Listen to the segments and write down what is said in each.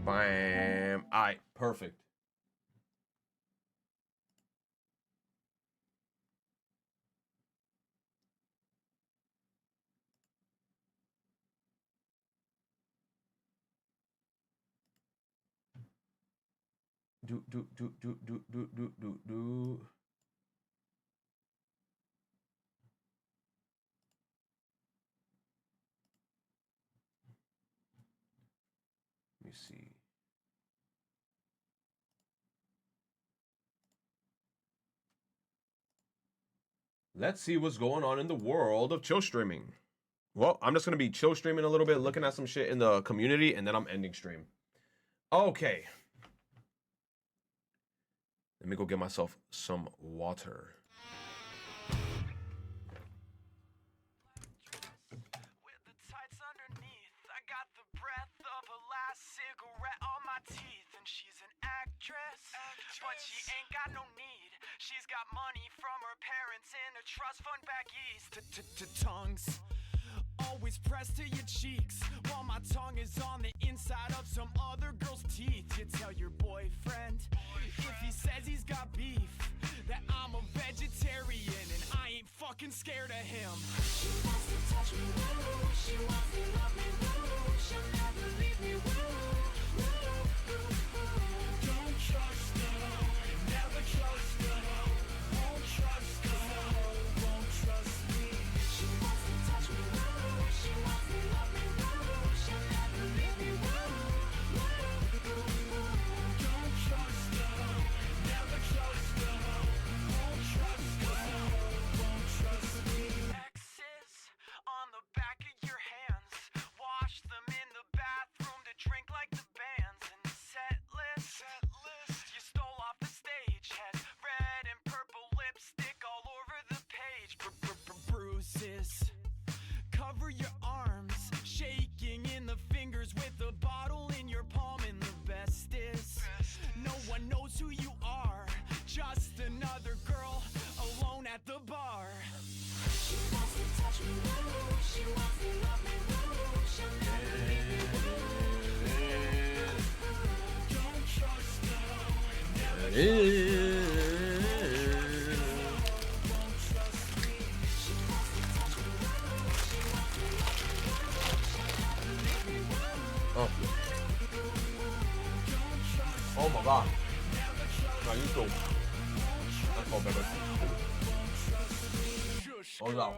Bam. All right, perfect. Do. Let me see. Let's see what's going on in the world of chill streaming. Well, I'm just going to be chill streaming a little bit, looking at some shit in the community, and then I'm ending stream. Okay. Let me go get myself some water. With the tights underneath, I got the breath of a last cigarette on my teeth. And she's an actress, but she ain't got no need. She's got money from her parents in a trust fund back east. Tongues always pressed to your cheeks, while my tongue is on the inside of some other girl's teeth. You tell your boyfriend, if he says he's got beef, that I'm a vegetarian and I ain't fucking scared of him. She wants to touch me, woo. She wants to love me, woo. She'll never leave me, woo. Don't trust her, never trust her. Won't trust her, won't trust me. She wants to touch me, woo. She wants to love me, woo. She'll never leave me, woo. Don't trust her, never trust her. Won't trust her, won't trust me. X's on the back of your hands. Wash them in the bathroom to drink like the bands. And the set list you stole off the stage has red and purple lipstick all over the page. Bruises cover your arms, shaking in the fingers with a bottle in your palm. And the best is, no one knows who you are, just another girl alone at the bar. She wants to touch me, woo. She wants to love me, woo. She'll never leave me, woo. Don't trust her, never trust her. Won't trust me. She wants to touch me, woo. She wants to love me, woo. She'll never leave me, woo. Don't trust Oh my god. never trust No, you too. Let's go, baby. Shush, Hold girl. on.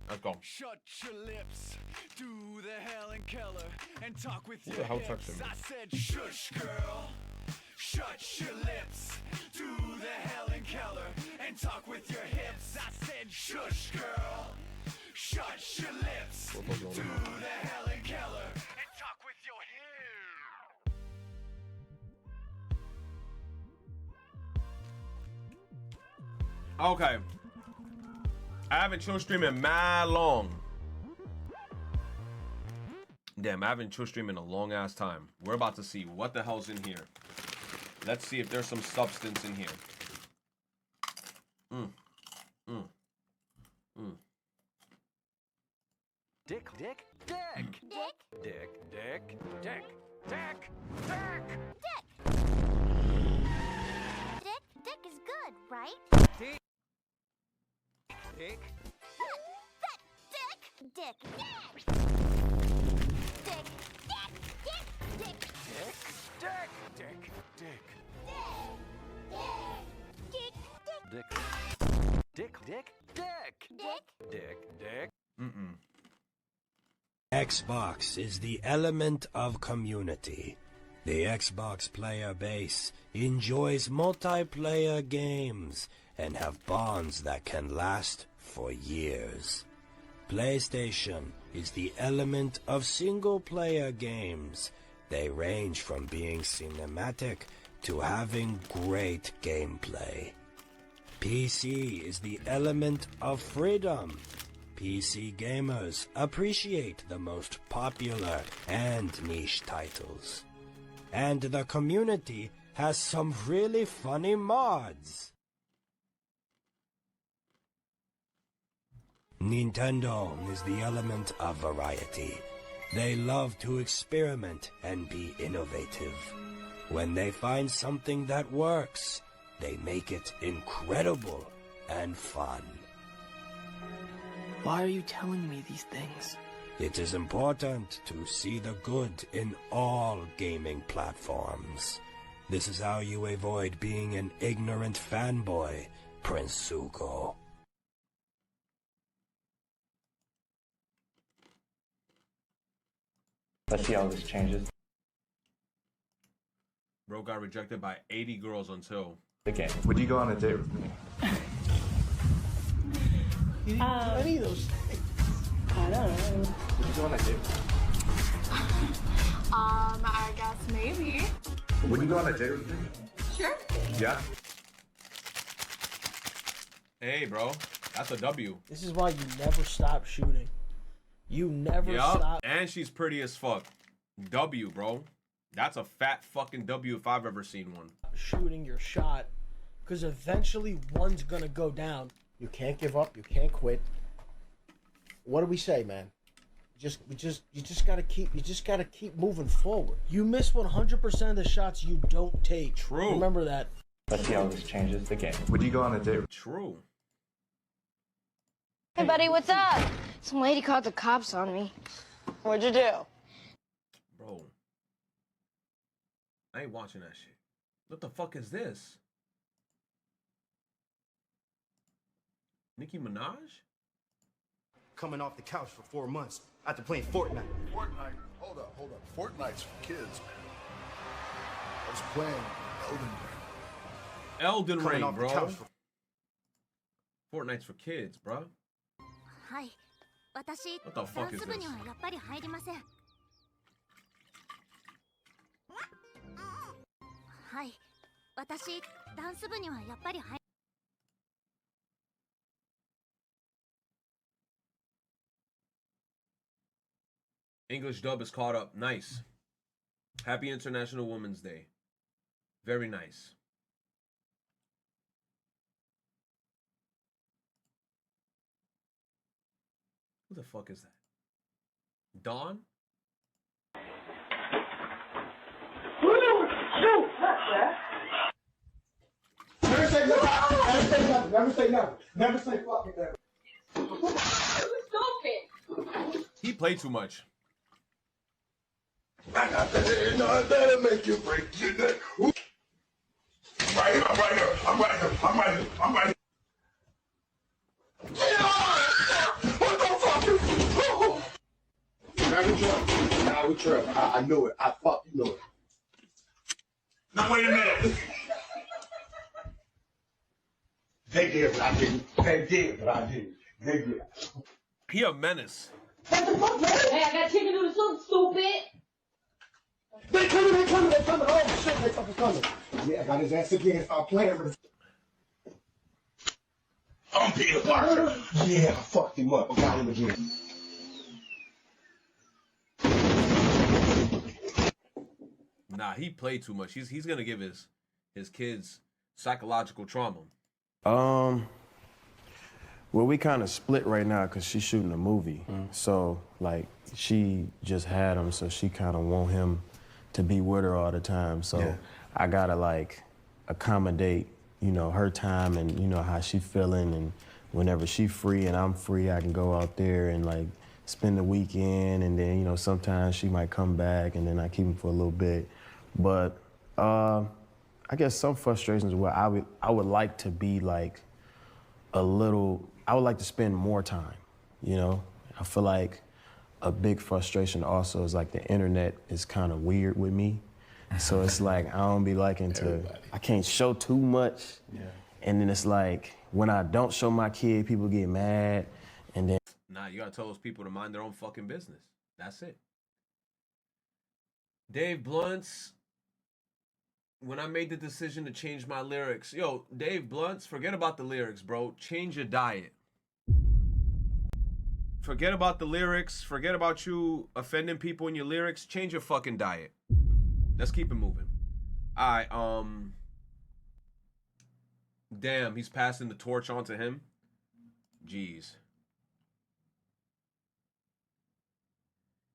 Let's go. Shut your lips, do the Helen Keller, and talk with Who your the hell hips. touched him? I said, shush, girl. Shut your lips, do the Helen Keller, and talk with your hips. I said, shush, girl. Shut your lips, do the Helen Keller, and talk with your hips. Okay. I haven't chill streaming mad long. Damn, I haven't chill streaming a long ass time. We're about to see what the hell's in here. Let's see if there's some substance in here. Dick, dick, dick. Dick, Dick, dick, dick, dick, dick. Dick is good, right? Dick. Dick. Dick, Dick, Dick, Dick, Dick, dick, dick, Dick, dick, dick, dick, Dick, dick, dick. Xbox is the element of community. The Xbox player base enjoys multiplayer games and have bonds that can last for years. PlayStation is the element of single-player games. They range from being cinematic to having great gameplay. PC is the element of freedom. PC gamers appreciate the most popular and niche titles. And the community has some really funny mods. Nintendo is the element of variety. They love to experiment and be innovative. When they find something that works, they make it incredible and fun. Why are you telling me these things? It is important to see the good in all gaming platforms. This is how you avoid being an ignorant fanboy, Prince Zuko. Let's see how this changes Bro got rejected by 80 girls until. the game. Would you go on a date with me? You didn't do any of those things. I don't know. Would you go on a date with me? I guess maybe. Would you go on a date with me? Sure. Yeah. Hey, bro. That's a W. This is why you never stop shooting. You never Yup. stop And she's pretty as fuck. W, bro. That's a fat fucking W if I've ever seen one. shooting your shot, because eventually one's gonna go down. You can't give up. You can't quit. What do we say, man? You just gotta keep moving forward. You miss 100% of the shots you don't take. True. Remember that. Let's see how this changes the game. Would you go on a date with True. Hey, buddy, what's up? Some lady called the cops on me. What'd you do? Bro. I ain't watching that shit. What the fuck is this? Nicki Minaj? Coming off the couch for 4 months after playing Fortnite. Fortnite? Hold up. Fortnite's for kids, man. I was playing Elden Ring. Elden Ring, Coming off the bro. couch for Fortnite's for kids, bro. はい。私、 What the ダ fuck ン is ス部に this? はやっぱり入りません。はい。私、ダンス部にはやっぱり入 English dub is caught up. Nice. Happy International Women's Day. Very nice. Who the fuck is that? Dawn? Never say nothing. Never say nothing. Never say nothing. Never say fucking never. He played too much. I got that. No, that'll make you break your neck. Ooh. I'm right here. What the fuck is Now we trip. I knew it. I fucking knew it. Now wait a minute. They did, but I didn't. They did. He a menace. Hey, I got chicken noodle soup, stupid. They coming. Oh shit, they fucking coming. Yeah, I got his ass again. Stop playing with him. I'm Peter Parker. Yeah, I fucked him up. I got him again. Nah, he played too much. He's gonna give his kids psychological trauma. Well, we kind of split right now because she's shooting a movie. So, like, she just had him, so she kind of want him to be with her all the time. So I gotta, like, accommodate, you know, her time and, you know, how she feeling. And whenever she free and I'm free, I can go out there and, like, spend the weekend. And then, you know, sometimes she might come back and then I keep him for a little bit. But I guess some frustrations where I would like to be, like, I would like to spend more time, you know? I feel like a big frustration also is like the internet is kind of weird with me. So it's like, I don't be liking I can't show too much. Yeah. And then it's like, when I don't show my kid, people get mad. And then. Nah, you gotta tell those people to mind their own fucking business. That's it. Dave Blunt's, when I made the decision to change my lyrics, yo, Dave Blunt's, forget about the lyrics, bro. Change your diet. Forget about the lyrics. Forget about you offending people in your lyrics. Change your fucking diet. Let's keep it moving. All right, damn, he's passing the torch on to him. Jeez.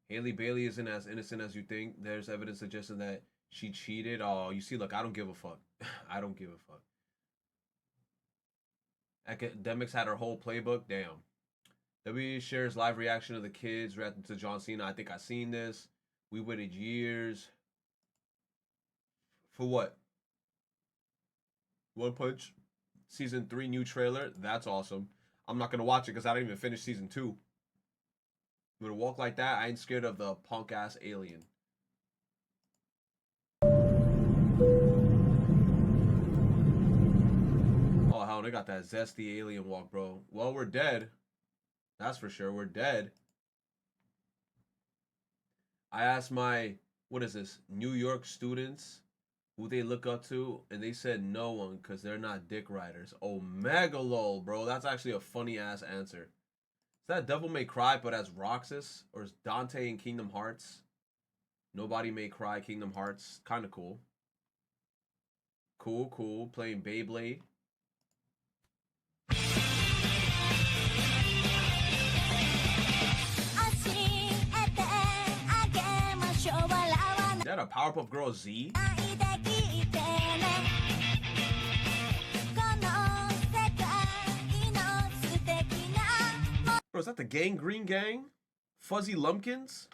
Haley Bailey isn't as innocent as you think. There's evidence suggesting that she cheated. Oh, you see, look, I don't give a fuck. I don't give a fuck. Academics had her whole playbook. Damn. W shares live reaction of the kids reacting to John Cena. I think I seen this. We waited years. For what? One Punch season 3 new trailer. That's awesome. I'm not gonna watch it because I didn't even finish season 2. With a walk like that, I ain't scared of the punk ass alien. Oh hell, they got that zesty alien walk, bro. Well, we're dead. That's for sure. We're dead. I asked my, what is this, New York students who they look up to, and they said no one because they're not dick riders. Oh, mega lol, bro. That's actually a funny ass answer. Is that Devil May Cry but as Roxas? Or is Dante in Kingdom Hearts? Nobody May Cry, Kingdom Hearts. Kind of cool. Cool, cool. Playing Beyblade. Is that a Powerpuff Girls Z? Bro, is that the Gang Green Gang? Fuzzy Lumpkins?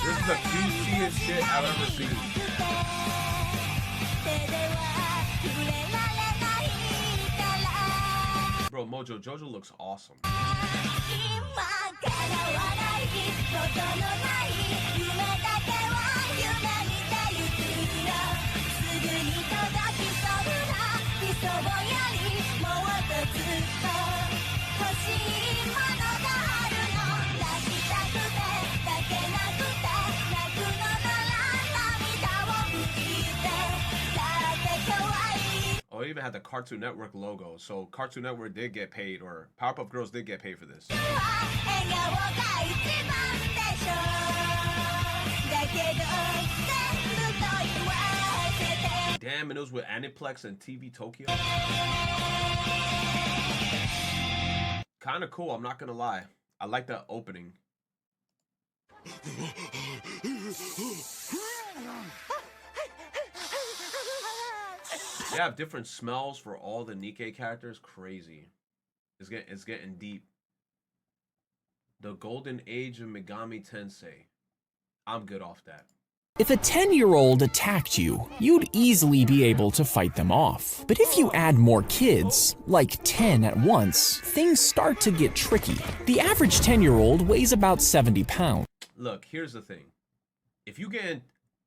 This is the cutest shit I've ever seen. Bro, Mojo Jojo looks awesome. Oh, it even had the Cartoon Network logo. So Cartoon Network did get paid, or Powerpuff Girls did get paid for this. Damn, and it was with Aniplex and TV Tokyo. Kind of cool, I'm not gonna lie. I like that opening. They have different smells for all the Nikkei characters. Crazy. It's getting deep. The Golden Age of Megami Tensei. I'm good off that. If a 10-year-old attacked you, you'd easily be able to fight them off. But if you add more kids, like 10 at once, things start to get tricky. The average 10-year-old weighs about 70 pounds. Look, here's the thing. If you get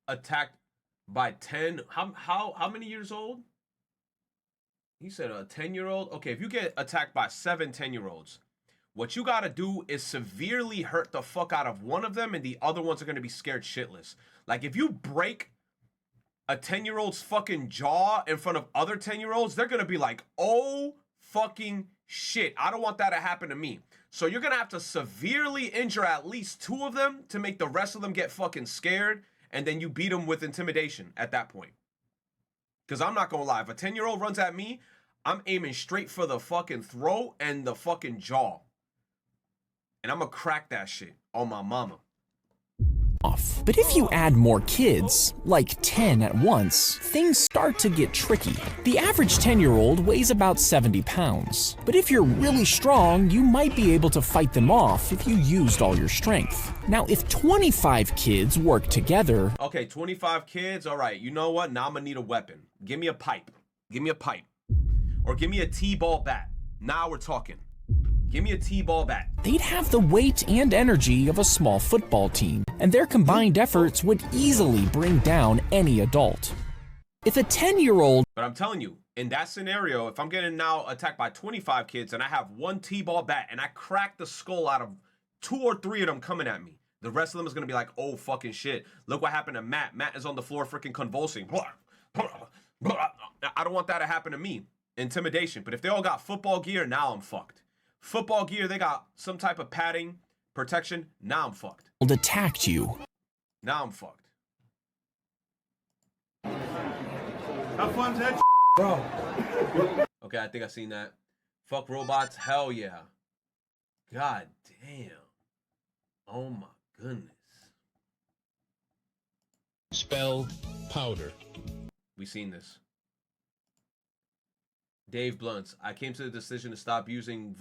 attacked by 10, how many years old? He said a 10-year-old. Okay, if you get attacked by 7 10-year-olds, what you gotta do is severely hurt the fuck out of one of them, and the other ones are gonna be scared shitless. Like, if you break a 10-year-old's fucking jaw in front of other 10-year-olds, they're gonna be like, oh fucking shit, I don't want that to happen to me. So you're gonna have to severely injure at least 2 of them to make the rest of them get fucking scared, and then you beat them with intimidation at that point. Because I'm not gonna lie, if a 10-year-old runs at me, I'm aiming straight for the fucking throat and the fucking jaw. And I'm gonna crack that shit on my mama. But if you add more kids, like 10 at once, things start to get tricky. The average 10-year-old weighs about 70 pounds. But if you're really strong, you might be able to fight them off if you used all your strength. Now, if 25 kids work together... Okay, 25 kids, all right, you know what? Now I'm gonna need a weapon. Give me a pipe. Give me a pipe. Or give me a T-ball bat. Now we're talking. Give me a T-ball bat. They'd have the weight and energy of a small football team, and their combined efforts would easily bring down any adult. If a 10-year-old... But I'm telling you, in that scenario, if I'm getting now attacked by 25 kids and I have one T-ball bat and I crack the skull out of 2 or 3 of them coming at me, The rest of them is gonna be like, oh fucking shit. Look what happened to Matt. Matt is on the floor freaking convulsing. I don't want that to happen to me. Intimidation. But if they all got football gear, now I'm fucked. Football gear, they got some type of padding, protection. Now I'm fucked. Attacked you. Now I'm fucked. How fun's that, bro? Okay, I think I seen that. Fuck robots. Hell yeah. God damn. Oh my goodness. Spell powder. We seen this. Dave Blunts. I came to the decision to stop using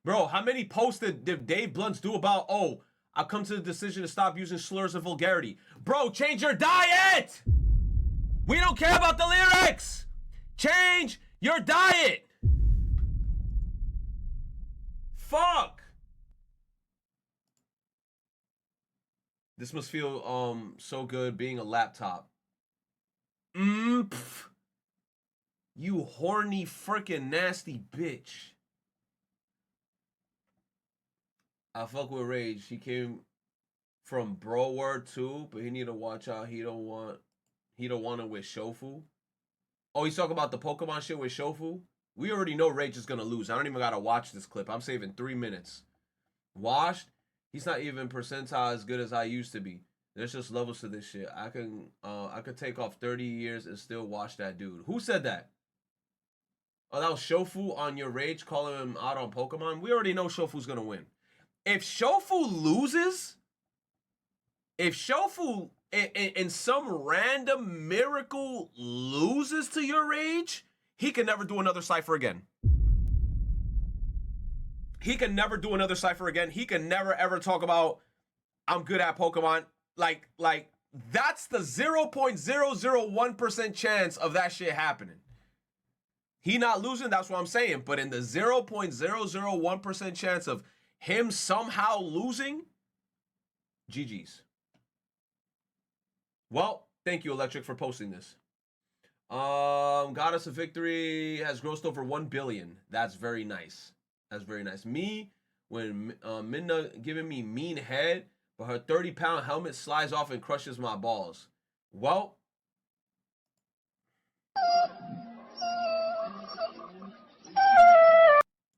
Bro, how many posts did Dave Blunts do about, oh, I've come to the decision to stop using slurs and vulgarity? Bro, change your diet! We don't care about the lyrics! Change your diet! Fuck! This must feel so good being a laptop. You horny freaking nasty bitch. I fuck with Rage. He came from Bro Word too, but he need to watch out. He don't want it with Shofu. Oh, he's talking about the Pokemon shit with Shofu? We already know Rage is gonna lose. I don't even gotta watch this clip. I'm saving 3 minutes. Washed? He's not even percentile as good as I used to be. There's just levels to this shit. I could take off 30 years and still watch that dude. Who said that? Oh, that was Shofu on your Rage calling him out on Pokemon? We already know Shofu's gonna win. If Shofu loses, if Shofu in some random miracle loses to your Rage, he can never do another cipher again. He can never do another cipher again. He can never ever talk about I'm good at Pokemon. Like that's the 0.001% chance of that shit happening. He not losing, that's what I'm saying. But in the 0.001% chance of him somehow losing, GG's. Well, thank you, Electric, for posting this. Goddess of Victory has grossed over 1 billion. That's very nice. That's very nice. Me, when Minna giving me mean head, but her 30-pound helmet slides off and crushes my balls. Well,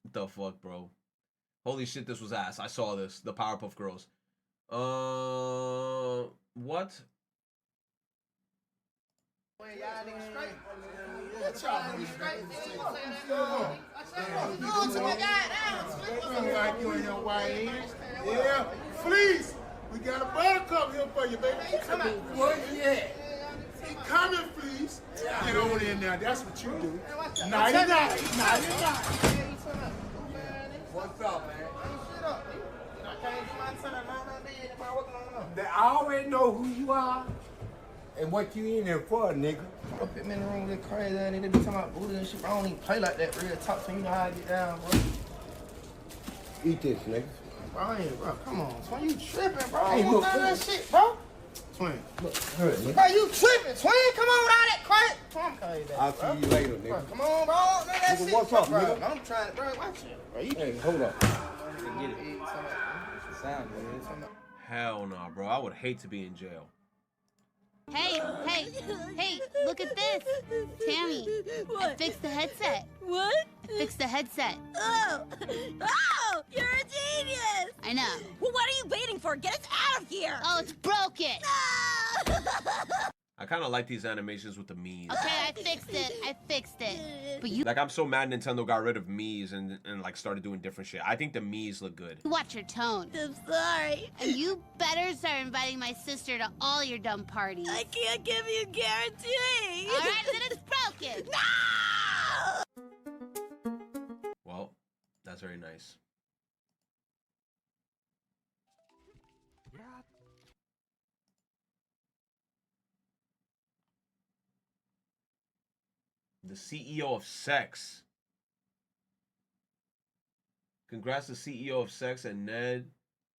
what the fuck, bro? Holy shit, this was ass. I saw this. The Powerpuff Girls. What? Yeah, please. We got a buttercup here for you, baby. Come on. What? Yeah. He coming, please. Get on in there. That's what you do. 99. 99. What's up, man? I already know who you are and what you in there for, nigga. Bro, put me in the room with crazy ass nigga. They be talking about booty and shit. Bro, I don't even play like that. Real talk to me. You know how I get down, bro. Eat this, nigga. Bro, bro, come on. Twin, you tripping, bro. Hey, look, that shit, bro. Twin. Look, hurt, nigga. Bro, you tripping. Twin, come on with all that crazy. Twin, I'll see you later, nigga. Bro, come on, bro. Man, that nigga, shit. what's up, bro? nigga? I'm trying to, bro, watch it. Bro, you hey, hold up. Get it. Sound good. Hell nah, bro. I would hate to be in jail. Hey, look at this. Tammy, I fixed the headset. What? I fixed the headset. Oh, you're a genius. I know. Well, what are you waiting for? Get us out of here. Oh, it's broken. No. I kind of like these animations with the Mii's. Okay, I fixed it. But you Like, I'm so mad Nintendo got rid of Mii's and like started doing different shit. I think the Mii's look good. watch your tone. I'm sorry. And you better start inviting my sister to all your dumb parties. I can't give you a guarantee. All right, then it's broken. No! Well, that's very nice. The CEO of Sex. Congrats to CEO of Sex and Ned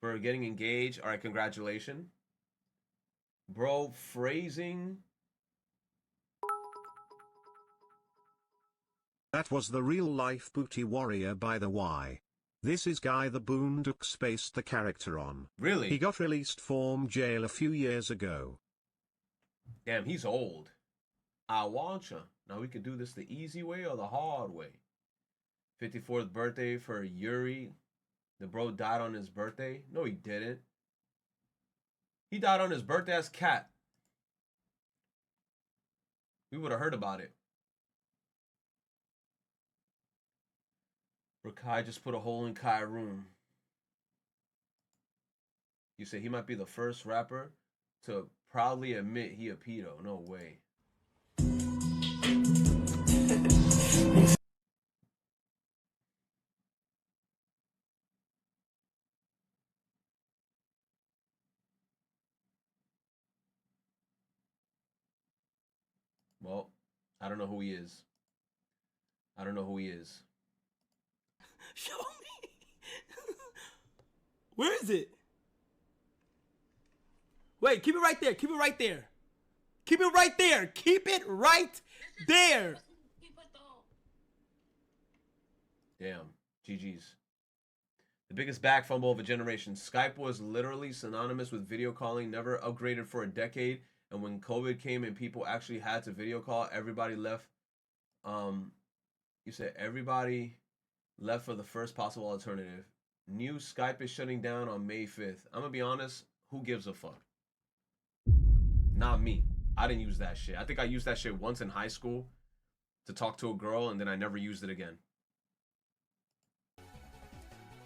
for getting engaged. All right, congratulations. Bro, phrasing. That was the real life booty warrior by the Y. This is Guy the Boondocks based the character on. Really? He got released from jail a few years ago. Damn, he's old. I want you. Now we could do this the easy way or the hard way. 54th birthday for Yuri. The bro died on his birthday. No, he didn't. He died on his birthday as cat. We would have heard about it. Rakai just put a hole in Kai room. You say he might be the first rapper to proudly admit he a pedo. No way. Well, I don't know who he is. I don't know who he is. Show me. Where is it? Wait, keep it right there. Keep it right there. Keep it right there. Keep it right there. Damn. GG's. The biggest back fumble of a generation. Skype was literally synonymous with video calling, never upgraded for a decade. And when COVID came and people actually had to video call, everybody left. You said everybody left for the first possible alternative. New Skype is shutting down on May 5th. I'm gonna be honest, who gives a fuck? Not me. I didn't use that shit. I think I used that shit once in high school to talk to a girl, and then I never used it again.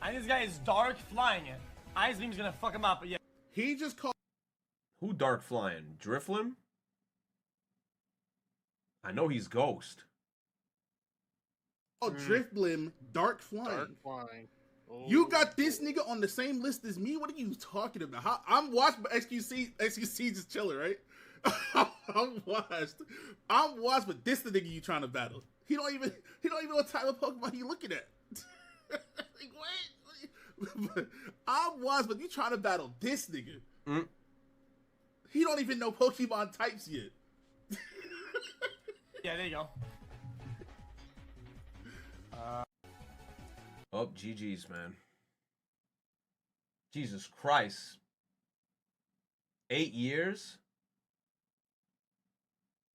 I think this guy is dark flying it. Ice Beam's gonna fuck him up, but yeah. He just called. Who dark flying? Driflim? I know he's Ghost. Oh, Driftblim, Dark Flying. Dark flying. Oh. You got this nigga on the same list as me? What are you talking about? I'm watching XQC just chilling, right? I'm watched, but this the nigga you trying to battle. He don't even know what type of Pokemon he looking at. Like, what? I'm watched, but you trying to battle this nigga. Mm. He don't even know Pokemon types yet. Yeah, there you go. Oh, GG's, man. Jesus Christ. 8 years?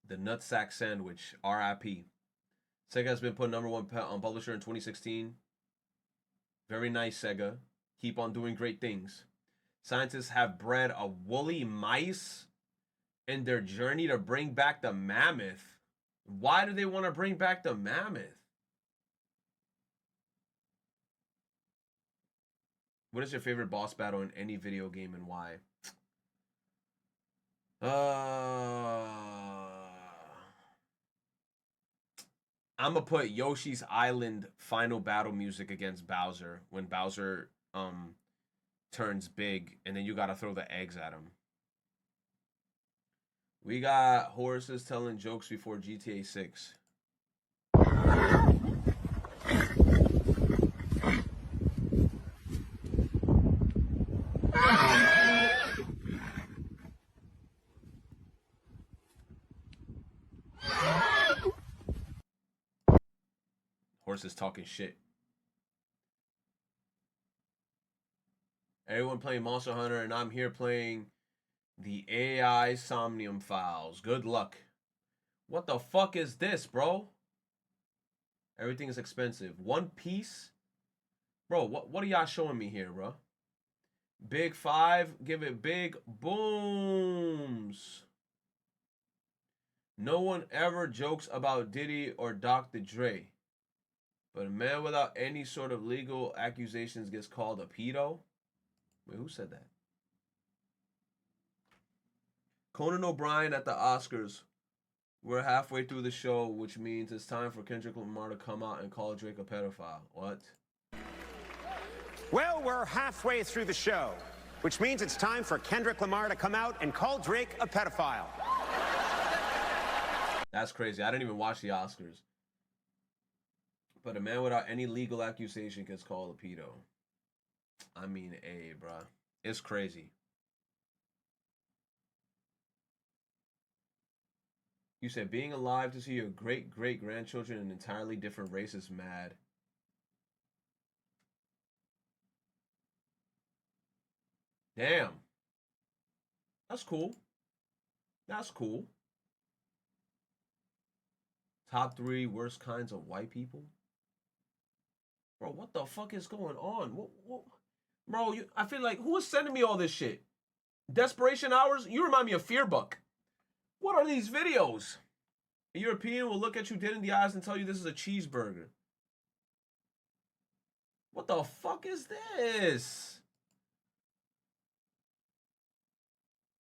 The Nutsack Sandwich, RIP. Sega has been put #1 on publisher in 2016. Very nice, Sega. Keep on doing great things. Scientists have bred a woolly mice in their journey to bring back the mammoth. Why do they want to bring back the mammoth? What is your favorite boss battle in any video game and why? I'm gonna put Yoshi's Island final battle music against Bowser when Bowser turns big and then you gotta throw the eggs at him. We got horses telling jokes before GTA 6. Horses talking shit. Everyone playing Monster Hunter, and I'm here playing the AI Somnium Files. Good luck. What the fuck is this, bro? Everything is expensive. One piece? Bro, what are y'all showing me here, bro? Big 5, give it big booms. No one ever jokes about Diddy or Dr. Dre. But a man without any sort of legal accusations gets called a pedo? Wait, who said that? Conan O'Brien at the Oscars. We're halfway through the show, which means it's time for Kendrick Lamar to come out and call Drake a pedophile. What? Well, we're halfway through the show, which means it's time for Kendrick Lamar to come out and call Drake a pedophile. That's crazy. I didn't even watch the Oscars. But a man without any legal accusation gets called a pedo. I mean, hey, bruh. It's crazy. You said being alive to see your great-great-grandchildren in an entirely different race is mad. Damn. That's cool. That's cool. Top 3 worst kinds of white people. Bro, what the fuck is going on? What? Bro, I feel like, who is sending me all this shit? Desperation Hours? You remind me of Fearbuck. What are these videos? A European will look at you dead in the eyes and tell you this is a cheeseburger. What the fuck is this?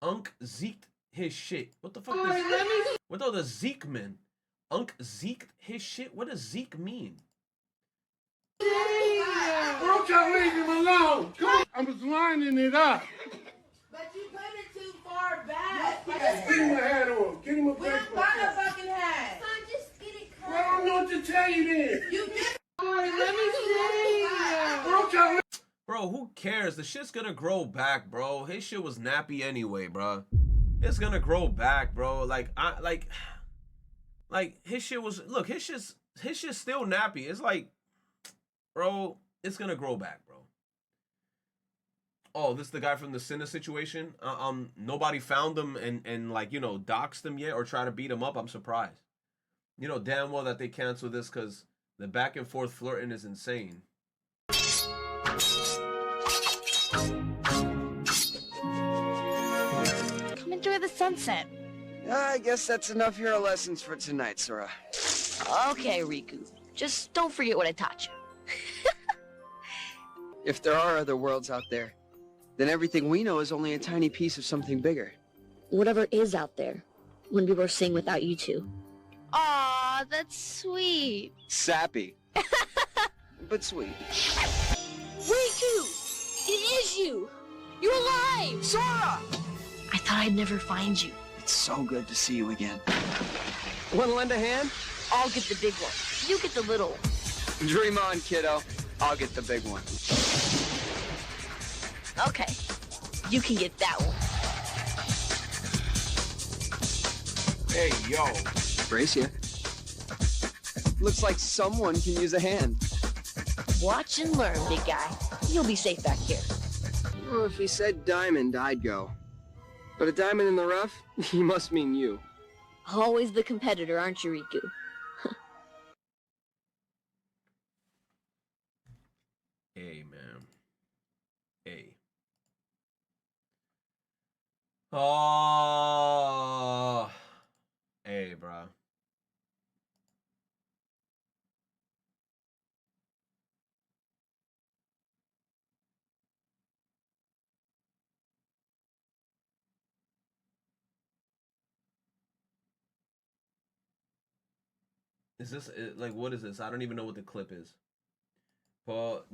Unk Zeked his shit. What the fuck is what are the Zeke men? Unk Zeked his shit? What does Zeke mean? Don't y'all leave him alone. I was lining it up. But you put it too far back. Get him a hat on. Get him a We don't buy a fucking hat. Son, just get it cut. I don't know what to tell you then. You just... Let me see. Don't y'all Bro, who cares? The shit's gonna grow back, bro. His shit was nappy anyway, bro. It's gonna grow back, bro. Like his shit was, look, his shit's still nappy. It's like, bro, it's gonna grow back, bro. Oh, this is the guy from the Cinna situation. Nobody found him and like, you know, doxed him yet or try to beat him up. I'm surprised. You know damn well that they canceled this because the back and forth flirting is insane. Come enjoy the sunset. I guess that's enough hero lessons for tonight, Sora. Okay, Riku. Just don't forget what I taught you. If there are other worlds out there, then everything we know is only a tiny piece of something bigger. Whatever is out there, wouldn't be worth seeing without you two. Aw, that's sweet. Sappy. But sweet. Riku! It is you! You're alive! Sora! I thought I'd never find you. It's so good to see you again. Want to lend a hand? I'll get the big one. You get the little one. Dream on, kiddo. I'll get the big one. Okay. You can get that one. Hey, yo. Brace ya. Looks like someone can use a hand. Watch and learn, big guy. You'll be safe back here. Well, if he said diamond, I'd go. But a diamond in the rough? He must mean you. Always the competitor, aren't you, Riku? Hey, man. Hey. Oh. Hey, bro. Is this, like, what is this? I don't even know what the clip is.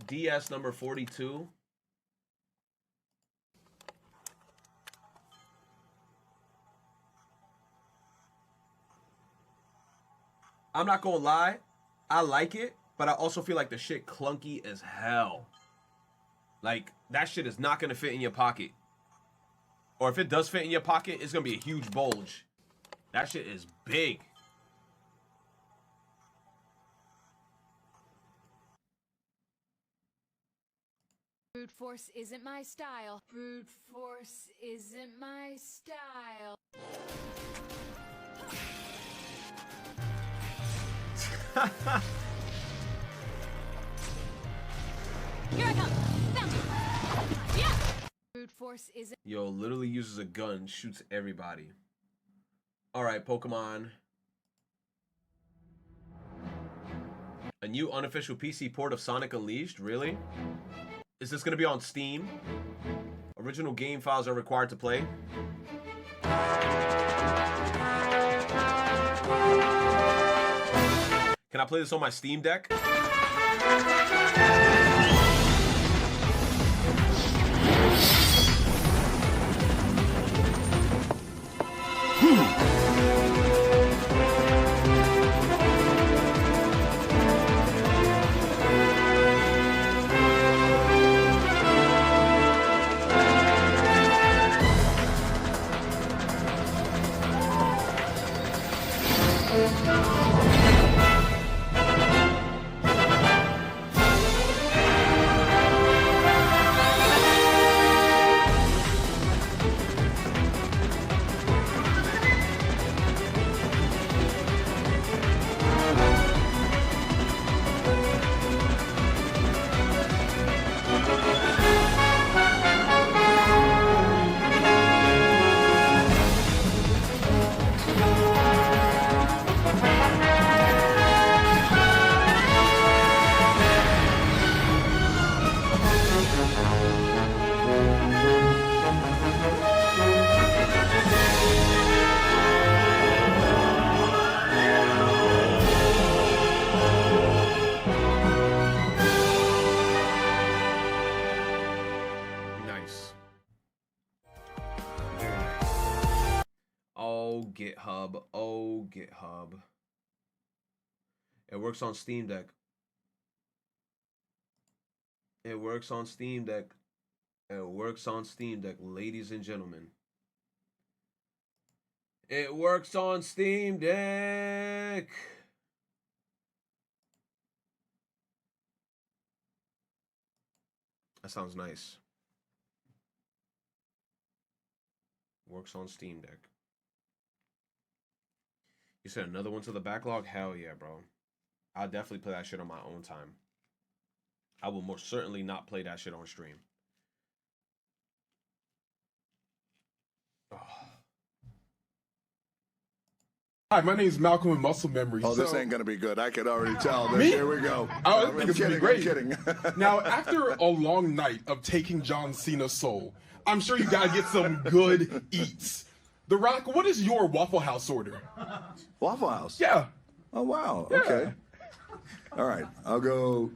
DS number 42. I'm not gonna lie, I like it, but I also feel like the shit clunky as hell. Like, that shit is not gonna fit in your pocket. Or if it does fit in your pocket, it's gonna be a huge bulge. That shit is big. Brute force isn't my style. Brute force isn't my style. Here I come. Found you. Yeah. Brute force isn't. Yo, literally uses a gun, shoots everybody. All right, Pokemon. A new unofficial PC port of Sonic Unleashed? Really? Is this going to be on Steam? Original game files are required to play. Can I play this on my Steam Deck? GitHub. Oh, GitHub. It works on Steam Deck. It works on Steam Deck. It works on Steam Deck, ladies and gentlemen. It works on Steam Deck. That sounds nice. Works on Steam Deck. You said another one to the backlog? Hell yeah, bro. I'll definitely play that shit on my own time. I will most certainly not play that shit on stream. Oh. Hi, my name is Malcolm with Muscle Memory. Oh, this ain't gonna be good. I could already tell. Me? Here we go. I think it's gonna be great. I'm kidding. Now, after a long night of taking John Cena's soul, I'm sure you gotta get some good eats. The Rock, what is your Waffle House order? Waffle House? Yeah. Oh, wow. Yeah. Okay. All right. I'll go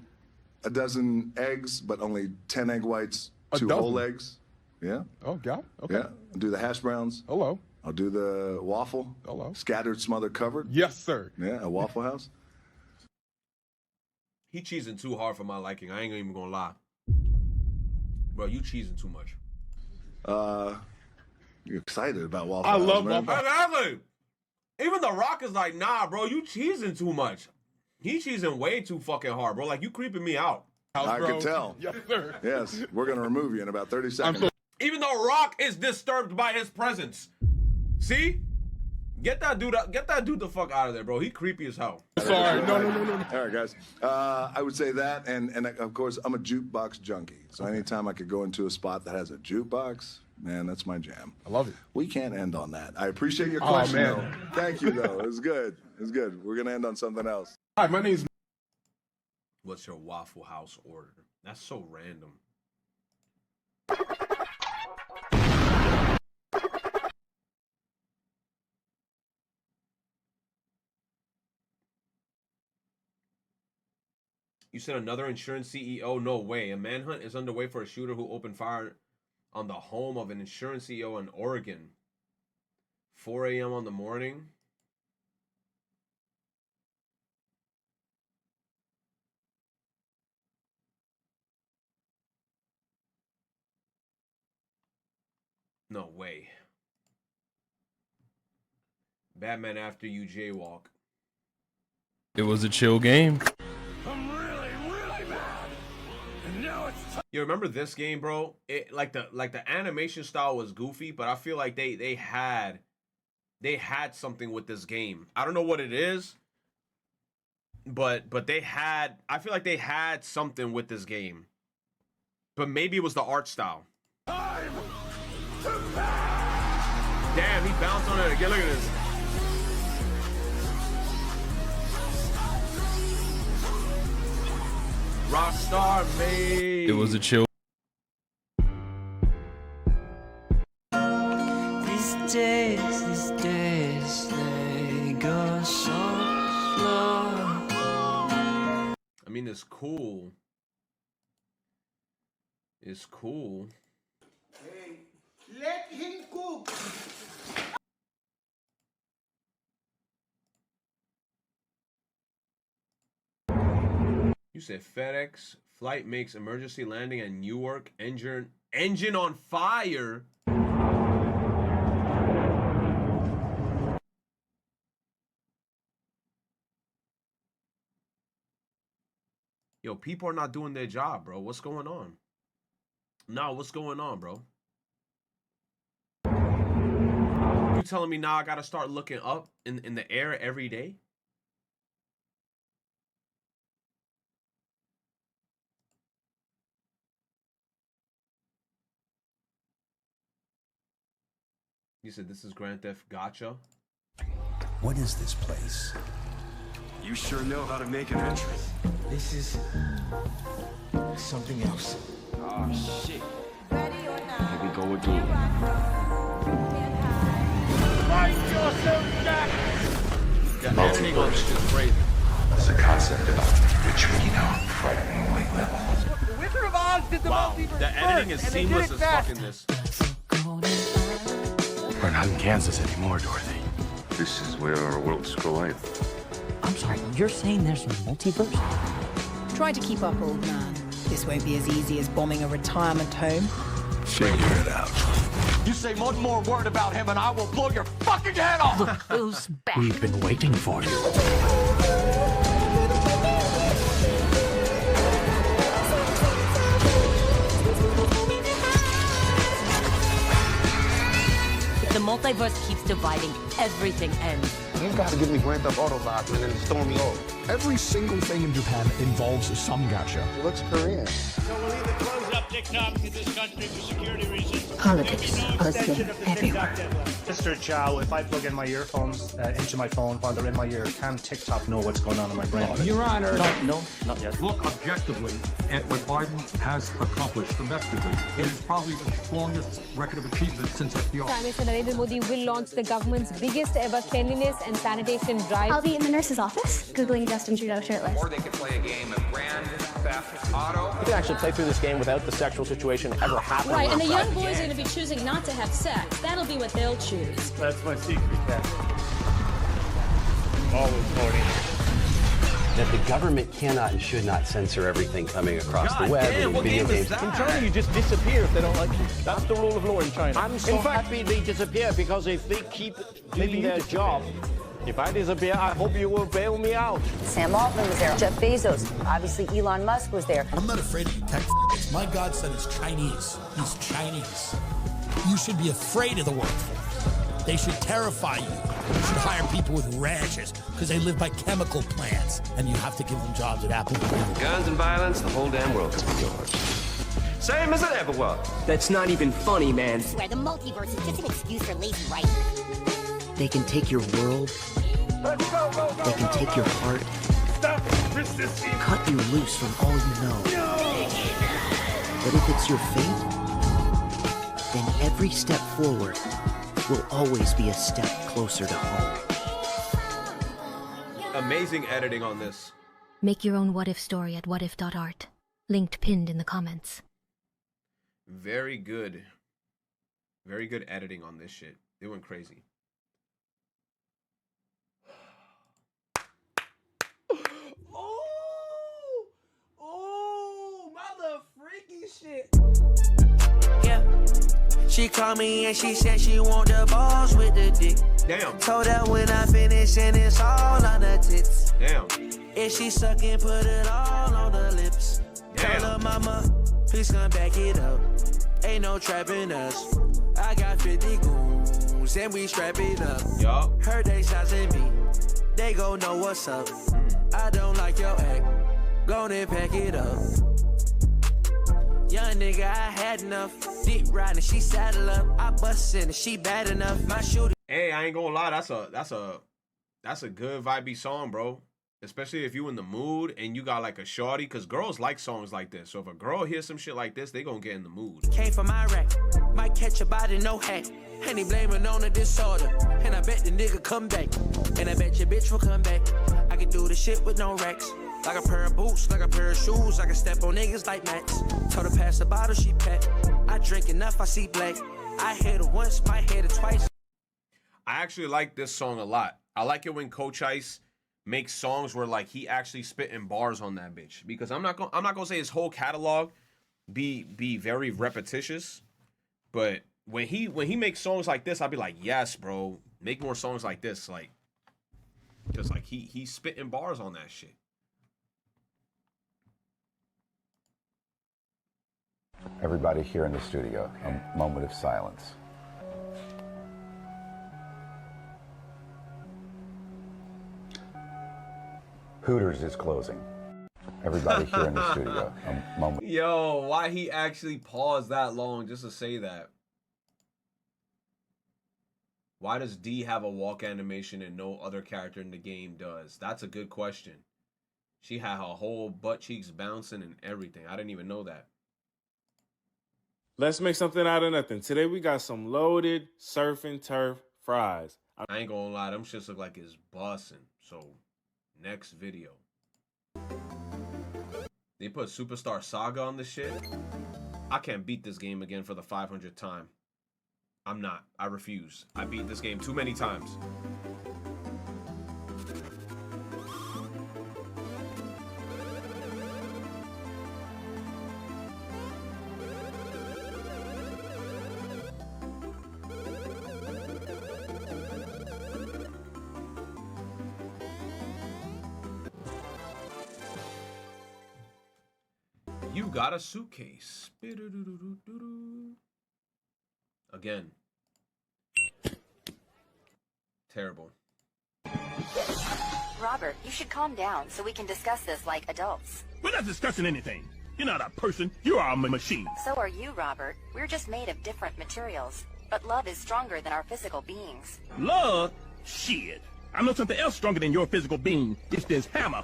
a dozen eggs, but only 10 egg whites, 2 whole eggs. Yeah. Oh, God. Okay. Yeah. I'll do the hash browns. Hello. I'll do the waffle. Hello. Scattered, smothered, covered. Yes, sir. Yeah, a Waffle House. He cheesing too hard for my liking. I ain't even gonna lie. Bro, you cheesing too much. You're excited about Waffle I House, love man. Waffle Exactly. Even The Rock is like, nah, bro, you cheesing too much. He cheesing way too fucking hard, bro. Like, you creeping me out. I can tell. Yes, sir. Yes, we're going to remove you in about 30 seconds. Even though Rock is disturbed by his presence. See? Get that dude the fuck out of there, bro. He creepy as hell. Sorry. No. All right, guys. I would say that, and of course, I'm a jukebox junkie. So anytime I could go into a spot that has a jukebox, man, that's my jam. I love it. We can't end on that. I appreciate your question, man. though. Thank you, though. It was good. It was good. We're going to end on something else. Hi, my name is... What's your Waffle House order? That's so random. You said another insurance CEO? No way. A manhunt is underway for a shooter who opened fire on the home of an insurance CEO in Oregon. 4 a.m. on the morning. No way. Batman after you jaywalk. It was a chill game. I'm really bad. And now it's you remember this game, bro? It like the animation style was goofy, but I feel like they had something with this game. I don't know what it is, but I feel like they had something with this game. But maybe it was the art style. Damn, he bounced on it again. Look at this. Rockstar made. It was a chill. These days, they go so slow. I mean, it's cool. It's cool. Hey, let him cook. You said FedEx flight makes emergency landing at Newark. Engine on fire. Yo, people are not doing their job, bro. What's going on? No, what's going on, bro? You telling me now I gotta start looking up in the air every day? You said this is Grand Theft Gotcha? What is this place? You sure know how to make an entrance. This is something else. Oh, shit. Here we go again. The editing on this is crazy. There's a concept about which, frighteningly little. The Wizard of Oz did the multiverse The editing is first, and they seamless did as it fast. fucking this. We're not in Kansas anymore, Dorothy. This is where our worlds collide. I'm sorry, you're saying there's a multiverse? Try to keep up, old man. This won't be as easy as bombing a retirement home. Figure it out. You say one more word about him and I will blow your fucking head off! Look who's back. We've been waiting for you. If the multiverse keeps dividing, everything ends. You gotta give me Grand Theft Auto vibes, man, and storm me off. Every single thing in Japan involves some gacha. It looks Korean. So we'll either close up TikTok in this country for security reasons. Politics are everywhere. Mr. Chow, if I plug in my earphones into my phone while they're in my ear, can TikTok know what's going on in my brain? Your Honor. No, not yet. Look objectively at what Biden has accomplished domestically. It is probably the strongest record of achievement since FDR. Prime Minister Narendra Modi will launch the government's biggest ever cleanliness and sanitation drive. I'll be in the nurse's office, Googling Justin Trudeau shirtless. Or they could play a game of Grand Theft Auto. You can actually play through this game without the sexual situation ever happening. Right, and the young boys are going to be choosing not to have sex. That'll be what they'll choose. That's my secret, Captain. Always voting. That the government cannot and should not censor everything coming across God the web damn, and what video game is games. that? In China, you just disappear if they don't like you. That's the rule of law in China. I'm so happy they disappear because if they keep doing their job, if I disappear, I hope you will bail me out. Sam Altman was there. Jeff Bezos. Obviously, Elon Musk was there. I'm not afraid of you tech f***ers. My godson is Chinese. He's Chinese. You should be afraid of the workforce. They should terrify you. You should hire people with ranches because they live by chemical plants, and you have to give them jobs at Apple. Guns and violence, the whole damn world could be yours. Same as it ever was. That's not even funny, man. I swear, the multiverse is just an excuse for lazy writing. They can take your world. They can take your heart. Stop resisting. Cut you loose from all you know. But if it's your fate, then every step forward will always be a step closer to home. Amazing editing on this. Make your own what if story at whatif.art. Linked pinned in the comments. Very good. Very good editing on this shit. They went crazy. Oh, mother freaky shit. Yeah. She called me and she said she want the balls with the dick. Damn. Told her when I finish and it's all on the tits. Damn. If she sucking, put it all on the lips. Damn. Tell her mama, please come back it up. Ain't no trapping us. I got 50 goons and we strap it up. Yup. Heard they sizing me. They gon' know what's up. I don't like your act. Go and pack it up. Young nigga, I had enough. Dick riding, she saddle up. I bust in, she bad enough. My shooter. Hey, I ain't gonna lie, that's a good vibey song, bro. Especially if you in the mood and you got like a shorty, cause girls like songs like this. So if a girl hears some shit like this, they gonna get in the mood. Came from Iraq, might catch a body, no hat. And he blaming on the disorder. And I bet the nigga come back. And I bet your bitch will come back. I can do the shit with no racks. Like a pair of boots, like a pair of shoes. I can step on niggas like mats. Told her pass the bottle, she packed. I drink enough, I see black. I hit her once, might hit her twice. I actually like this song a lot. I like it when Coach Ice makes songs where like he actually spitting bars on that bitch. Because I'm not gonna say his whole catalog be very repetitious, but when he makes songs like this, I'll be like, yes, bro, make more songs like this, like, because like he's spitting bars on that shit. Everybody here in the studio, a moment of silence. Hooters is closing. Everybody here in the studio, a moment. Yo, why he actually paused that long just to say that? Why does D have a walk animation and no other character in the game does? That's a good question. She had her whole butt cheeks bouncing and everything. I didn't even know that. Let's make something out of nothing. Today we got some loaded surf and turf fries. I ain't gonna lie, them shits look like it's bussin'. So, next video. They put Superstar Saga on this shit. I can't beat this game again for the 500th time. I'm not. I refuse. I beat this game too many times. You got a suitcase. Again. Terrible. Robert, you should calm down so we can discuss this like adults. We're not discussing anything. You're not a person. You are a machine. So are you, Robert. We're just made of different materials. But love is stronger than our physical beings. Love? Shit. I know something else stronger than your physical being. It's this hammer.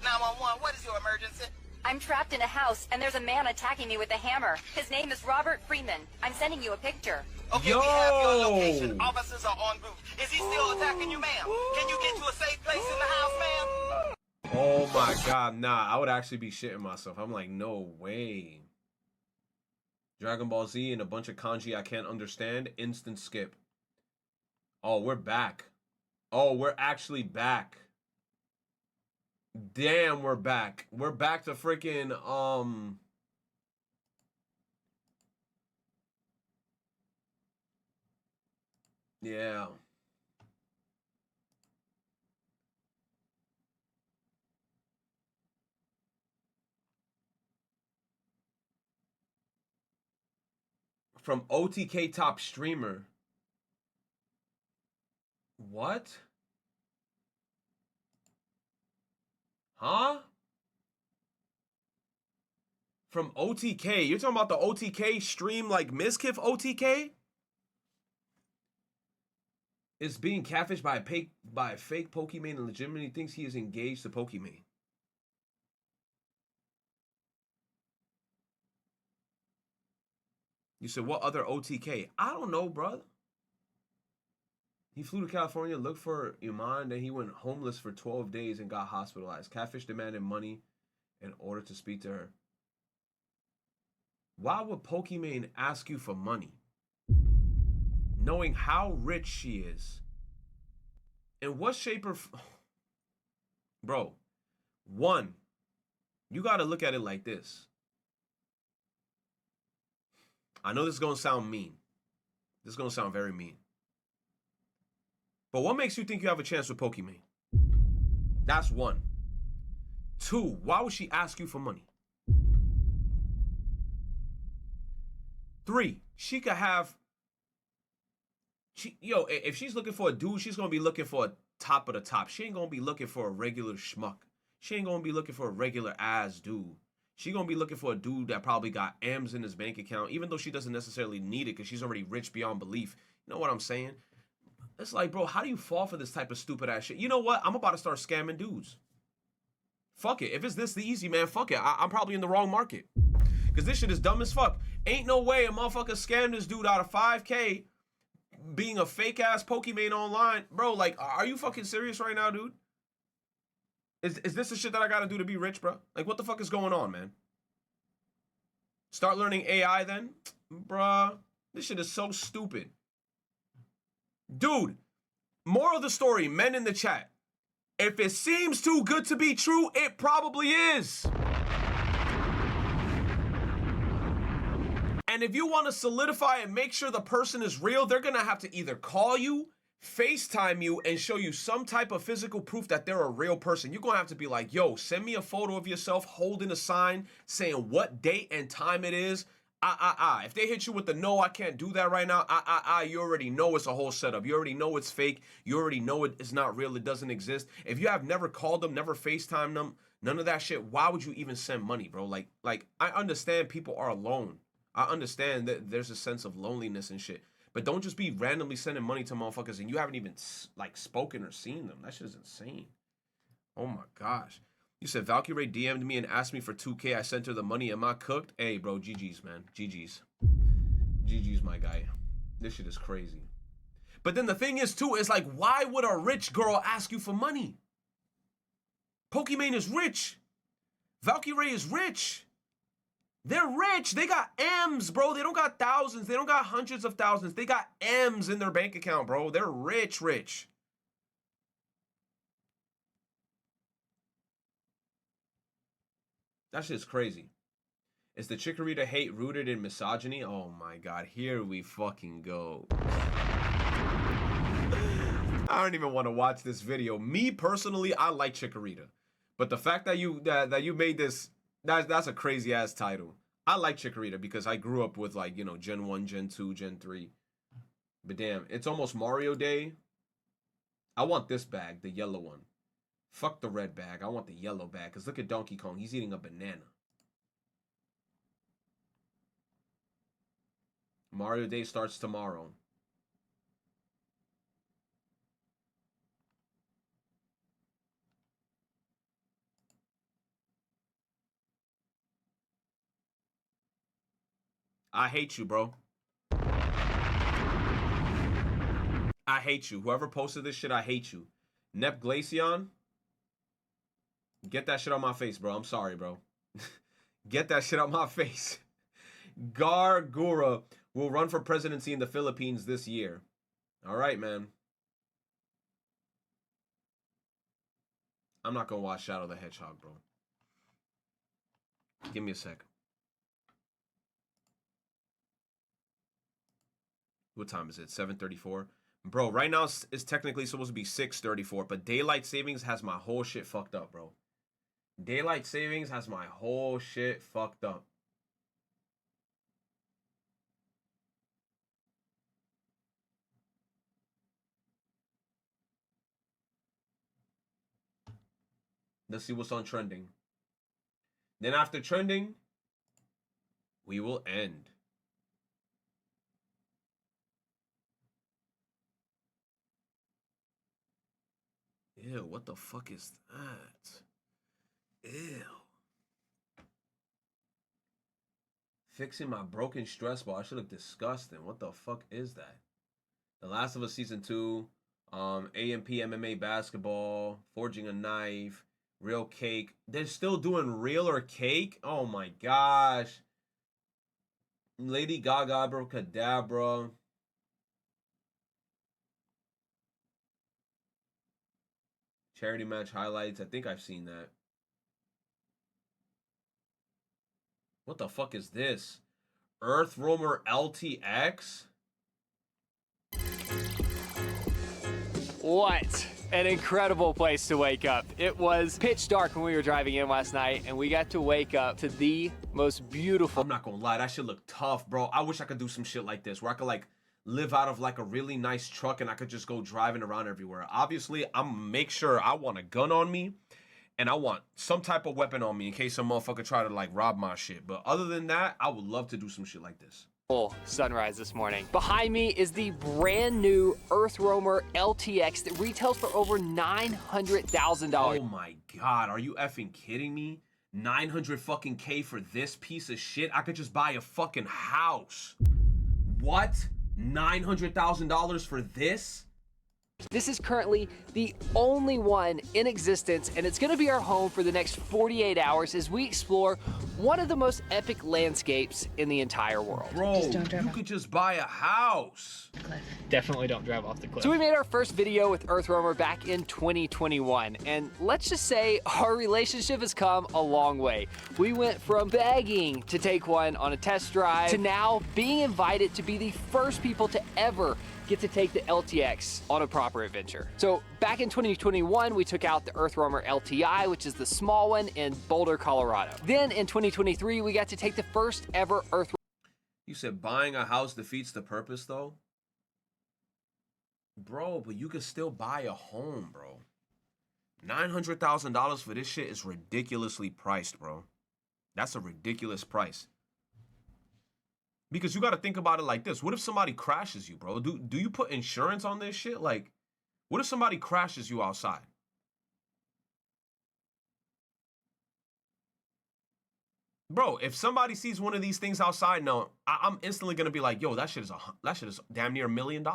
911, what is your emergency? I'm trapped in a house, and there's a man attacking me with a hammer. His name is Robert Freeman. I'm sending you a picture. Okay, we have your location. Officers are en route. Is he still attacking you, ma'am? Can you get to a safe place in the house, ma'am? Oh my god, nah. I would actually be shitting myself. I'm like, no way. Dragon Ball Z and a bunch of kanji I can't understand. Instant skip. Oh, we're back. Oh, we're actually back. Damn, we're back. We're back to freaking, yeah. From OTK top streamer. What? Huh? From OTK. You're talking about the OTK stream like Mizkif OTK? Is being catfished by a fake Pokimane and legitimately thinks he is engaged to Pokimane. You said, what other OTK? I don't know, brother. He flew to California, looked for Iman, then he went homeless for 12 days and got hospitalized. Catfish demanded money in order to speak to her. Why would Pokimane ask you for money? Knowing how rich she is. In what shape or... Bro, one, you got to look at it like this. I know this is going to sound mean. This is going to sound very mean. But what makes you think you have a chance with Pokimane? That's one. Two, why would she ask you for money? Three, she could have... if she's looking for a dude, she's going to be looking for a top of the top. She ain't going to be looking for a regular schmuck. She ain't going to be looking for a regular ass dude. She going to be looking for a dude that probably got M's in his bank account, even though she doesn't necessarily need it because she's already rich beyond belief. You know what I'm saying? It's like, bro, how do you fall for this type of stupid ass shit? You know what? I'm about to start scamming dudes. Fuck it. If it's this easy, man, fuck it. I'm probably in the wrong market. Because this shit is dumb as fuck. Ain't no way a motherfucker scammed this dude out of 5K being a fake ass Pokimane online. Bro, like, are you fucking serious right now, dude? Is this the shit that I gotta do to be rich, bro? Like, what the fuck is going on, man? Start learning AI then? Bruh, this shit is so stupid. Dude, moral of the story, men in the chat. If it seems too good to be true, it probably is. And if you want to solidify and make sure the person is real, they're going to have to either call you, FaceTime you, and show you some type of physical proof that they're a real person. You're going to have to be like, yo, send me a photo of yourself holding a sign saying what date and time it is. If they hit you with the no, I can't do that right now, you already know it's a whole setup. You already know it's fake. You already know it's not real. It doesn't exist. If you have never called them, never FaceTimed them, none of that shit, why would you even send money, bro? Like I understand people are alone. I understand that there's a sense of loneliness and shit. But don't just be randomly sending money to motherfuckers and you haven't even, like, spoken or seen them. That shit is insane. Oh, my gosh. You said Valkyrie DM'd me and asked me for 2K. I sent her the money. Am I cooked? Hey, bro, GG's, man. GG's. GG's, my guy. This shit is crazy. But then the thing is, too, is like, why would a rich girl ask you for money? Pokimane is rich. Valkyrie is rich. They're rich. They got M's, bro. They don't got thousands. They don't got hundreds of thousands. They got M's in their bank account, bro. They're rich, rich. That shit's crazy. Is the Chikorita hate rooted in misogyny? Oh my god, here we fucking go. I don't even want to watch this video. Me personally, I like Chikorita, but the fact that you made this, that's a crazy ass title. I like Chikorita because I grew up with, like, you know, Gen 1, Gen 2, Gen 3. But damn, it's almost Mario Day. I want this bag, the yellow one. Fuck the red bag. I want the yellow bag because look at Donkey Kong. He's eating a banana. Mario Day starts tomorrow. I hate you, bro. I hate you. Whoever posted this shit, I hate you. Nep Glaceon, get that shit on my face, bro. I'm sorry, bro. Get that shit on my face. Gargura will run for presidency in the Philippines this year. All right, man. I'm not going to watch Shadow the Hedgehog, bro. Give me a sec. What time is it? 7:34? Bro, right now it's technically supposed to be 6:34, but daylight savings has my whole shit fucked up, bro. Daylight savings has my whole shit fucked up. Let's see what's on trending. Then after trending, we will end. Ew, what the fuck is that? Ew. Fixing my broken stress ball. I should look disgusting. What the fuck is that? The Last of Us Season 2. AMP MMA basketball. Forging a knife. Real cake. They're still doing real or cake? Oh my gosh. Lady Gaga Abracadabra. Charity match highlights. I think I've seen that. What the fuck is this? Earth Roamer LTX? What an incredible place to wake up. It was pitch dark when we were driving in last night, and we got to wake up to the most beautiful. I'm not gonna lie, that shit look tough, bro. I wish I could do some shit like this, where I could, like, live out of, like, a really nice truck and I could just go driving around everywhere. Obviously, I'm make sure I want a gun on me and I want some type of weapon on me in case some motherfucker try to, like, rob my shit. But other than that, I would love to do some shit like this. Sunrise this morning. Behind me is the brand new Earth Roamer LTX that retails for over $900,000. Oh my god, are you effing kidding me? 900 fucking K for this piece of shit? I could just buy a fucking house. What? $900,000 for this? This is currently the only one in existence, and it's going to be our home for the next 48 hours as we explore one of the most epic landscapes in the entire world. Bro, you could just buy a house. Definitely don't drive off the cliff. So we made our first video with Earth Roamer back in 2021, and let's just say our relationship has come a long way. We went from begging to take one on a test drive to now being invited to be the first people to ever get to take the LTX on a proper adventure. So back in 2021, we took out the Earth Roamer LTI, which is the small one in Boulder, Colorado. Then in 2023, we got to take the first ever Earth. You said buying a house defeats the purpose, though? Bro, but you could still buy a home, bro. $900,000 for this shit is ridiculously priced, bro. That's a ridiculous price. Because you got to think about it like this. What if somebody crashes you, bro? Do you put insurance on this shit? Like, what if somebody crashes you outside? Bro, if somebody sees one of these things outside, no, I'm instantly going to be like, yo, that shit is damn near $1 million.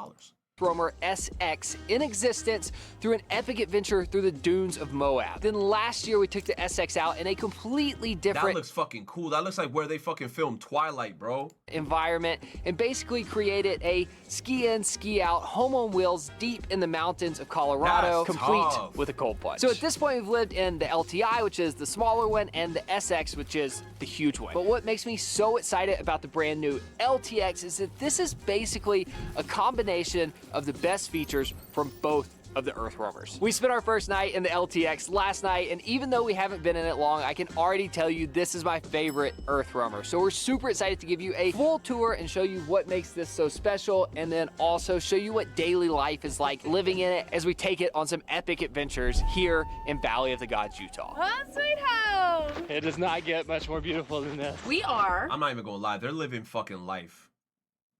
Roamer SX in existence through an epic adventure through the dunes of Moab. Then last year we took the SX out in a completely different... That looks fucking cool. That looks like where they fucking filmed Twilight, bro. ...environment, and basically created a ski in, ski out, home on wheels deep in the mountains of Colorado, That's complete tough. with a cold plunge. So at this point we've lived in the LTI, which is the smaller one, and the SX, which is the huge one. But what makes me so excited about the brand new LTX is that this is basically a combination of the best features from both of the Earth Roamers. We spent our first night in the LTX last night, and even though we haven't been in it long, I can already tell you this is my favorite Earth Roamer. So we're super excited to give you a full tour and show you what makes this so special, and then also show you what daily life is like living in it as we take it on some epic adventures here in Valley of the Gods, Utah. Home sweet home! It does not get much more beautiful than this. We are. I'm not even gonna lie. They're living fucking life.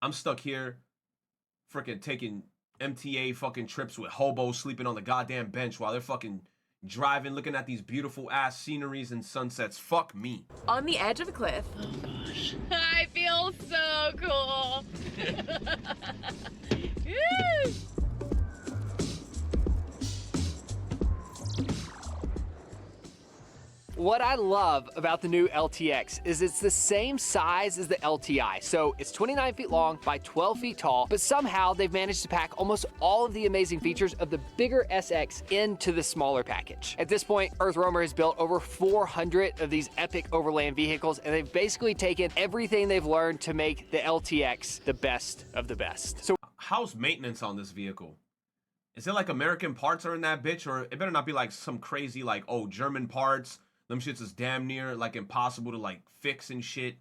I'm stuck here freaking taking MTA fucking trips with hobos sleeping on the goddamn bench while they're fucking driving, looking at these beautiful ass sceneries and sunsets. Fuck me. On the edge of a cliff. Oh gosh. I feel so cool. What I love about the new LTX is it's the same size as the LTI. So it's 29 feet long by 12 feet tall, but somehow they've managed to pack almost all of the amazing features of the bigger SX into the smaller package. At this point, Earth Roamer has built over 400 of these epic overland vehicles, and they've basically taken everything they've learned to make the LTX the best of the best. So how's maintenance on this vehicle? Is it like American parts are in that bitch, or it better not be like some crazy like, oh, German parts? Them shits is damn near like impossible to like fix and shit.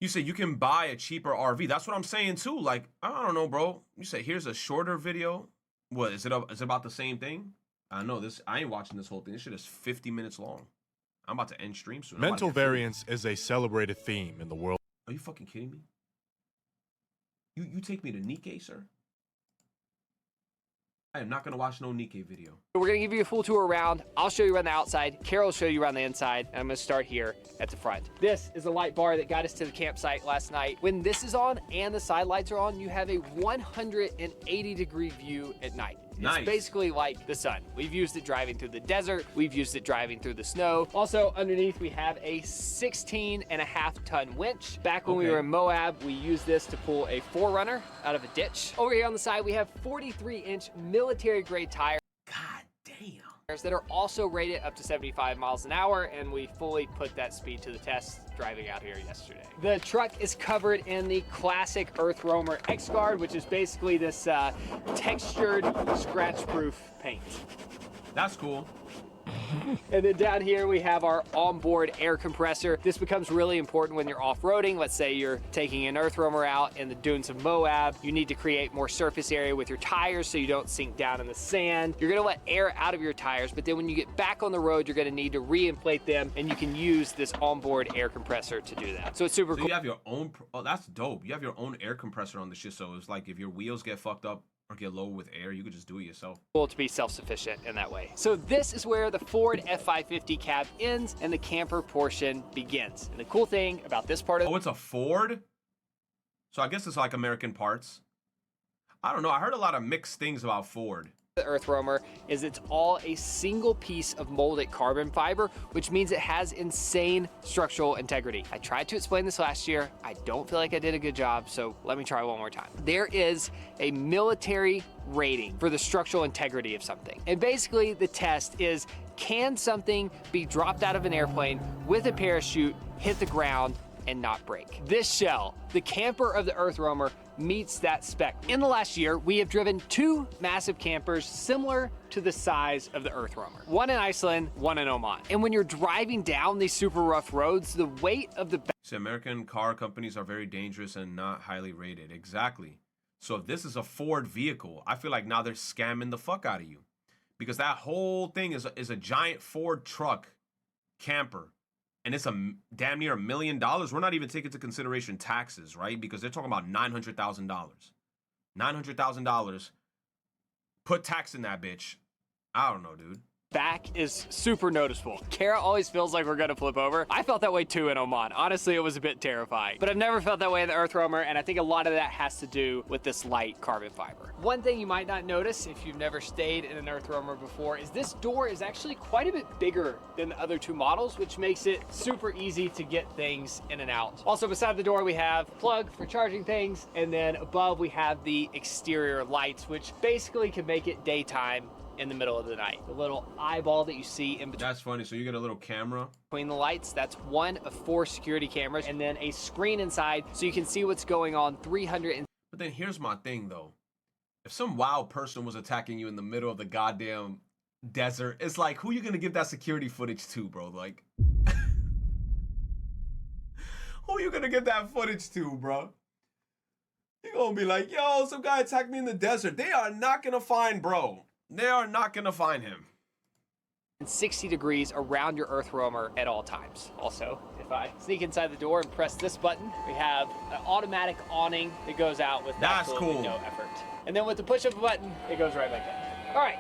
You say you can buy a cheaper RV. That's what I'm saying too. Like, I don't know, bro. You say here's a shorter video. What is it? Is it about the same thing? I know this. I ain't watching this whole thing. This shit is 50 minutes long. I'm about to end stream soon. Mental variance is a celebrated theme in the world. Are you fucking kidding me? You take me to Nikkei, sir? I am not gonna watch no Nikkei video. We're gonna give you a full tour around. I'll show you around the outside. Carol will show you around the inside. And I'm gonna start here at the front. This is the light bar that got us to the campsite last night. When this is on and the side lights are on, you have a 180-degree view at night. Nice. It's basically like the sun. We've used it driving through the desert. We've used it driving through the snow. Also, underneath, we have a 16.5-ton winch. Back when we were in Moab, we used this to pull a 4Runner out of a ditch. Over here on the side, we have 43-inch military-grade tires. That are also rated up to 75 miles an hour, and we fully put that speed to the test driving out here yesterday. The truck is covered in the classic Earth Roamer X-Guard, which is basically this textured scratch-proof paint. That's cool. And then down here we have our onboard air compressor. This becomes really important when you're off-roading. Let's say you're taking an Earth Roamer out in the dunes of Moab. You need to create more surface area with your tires so you don't sink down in the sand. You're gonna let air out of your tires, but then when you get back on the road, you're gonna need to re-inflate them, and you can use this onboard air compressor to do that. So it's super cool. You have your own, oh, that's dope. You have your own air compressor on the shit, so it's like if your wheels get fucked up or get low with air, you could just do it yourself. Cool to be self-sufficient in that way. So this is where the Ford F550 cab ends and the camper portion begins. And the cool thing about this part of— Oh, it's a Ford? So I guess it's like American parts. I don't know. I heard a lot of mixed things about Ford. The Earth Roamer is it's all a single piece of molded carbon fiber, which means it has insane structural integrity. I tried to explain this last year. I don't feel like I did a good job, so let me try one more time. There is a military rating for the structural integrity of something. And basically the test is, can something be dropped out of an airplane with a parachute, hit the ground, and not break? This shell, the camper of the Earth Roamer, meets that spec. In the last year, we have driven 2 massive campers similar to the size of the Earth Roamer. One in Iceland, one in Oman. And when you're driving down these super rough roads, the weight of the— So American car companies are very dangerous and not highly rated. Exactly. So if this is a Ford vehicle, I feel like now they're scamming the fuck out of you. Because that whole thing is a giant Ford truck camper. And it's a damn near $1 million. We're not even taking into consideration taxes, right? Because they're talking about $900,000. $900,000. Put tax in that bitch. I don't know, dude. Back is super noticeable. Kara always feels like we're gonna flip over. I felt that way too in Oman. Honestly, it was a bit terrifying. But I've never felt that way in the Earth Roamer, and I think a lot of that has to do with this light carbon fiber. One thing you might not notice if you've never stayed in an Earth Roamer before is this door is actually quite a bit bigger than the other two models, which makes it super easy to get things in and out. Also, beside the door, we have a plug for charging things, and then above we have the exterior lights, which basically can make it daytime in the middle of the night. The little eyeball that you see in between. That's funny. So you get a little camera between the lights. That's one of 4 security cameras, and then a screen inside so you can see what's going on 300. But then here's my thing though. If some wild person was attacking you in the middle of the goddamn desert, it's like, who you gonna give that security footage to, bro? Like, who you gonna give that footage to, bro? You're gonna be like, yo, some guy attacked me in the desert. They are not gonna find bro. They are not gonna find him. 60 degrees around your Earth Roamer at all times. Also, if I sneak inside the door and press this button, we have an automatic awning that goes out with absolutely no effort. And then with the push of a button, it goes right back in. All right,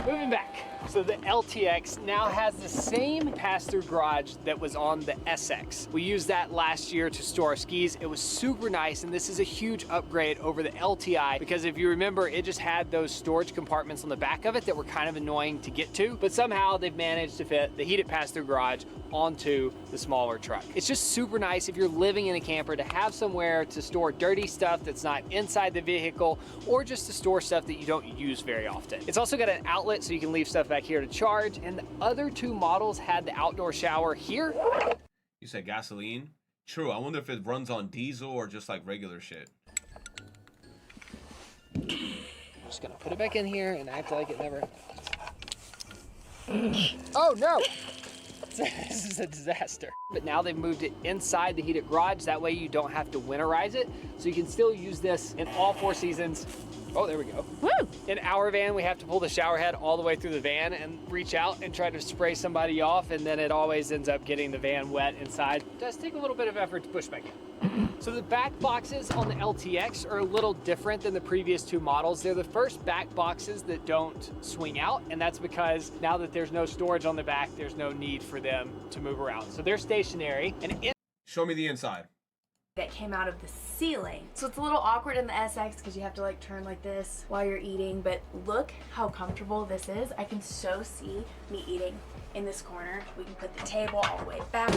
moving back. So the LTX now has the same pass-through garage that was on the SX. We used that last year to store our skis. It was super nice, and this is a huge upgrade over the LTI because if you remember, it just had those storage compartments on the back of it that were kind of annoying to get to, but somehow they've managed to fit the heated pass-through garage onto the smaller truck. It's just super nice if you're living in a camper to have somewhere to store dirty stuff that's not inside the vehicle, or just to store stuff that you don't use very often. It's also got an outlet so you can leave stuff back here to charge, and the other two models had the outdoor shower here. You said gasoline? True, I wonder if it runs on diesel or just like regular shit. I'm just gonna put it back in here and act like it never... Oh no! This is a disaster. But now they've moved it inside the heated garage. That way you don't have to winterize it. So you can still use this in all 4 seasons. Oh, there we go. Woo! In our van, we have to pull the shower head all the way through the van and reach out and try to spray somebody off, and then it always ends up getting the van wet inside. It does take a little bit of effort to push back in. So the back boxes on the LTX are a little different than the previous 2 models. They're the first back boxes that don't swing out, and that's because now that there's no storage on the back, there's no need for them to move around. So they're stationary. And show me the inside. That came out of the ceiling. So it's a little awkward in the SX because you have to like turn like this while you're eating, but look how comfortable this is. I can so see me eating in this corner. We can put the table all the way back.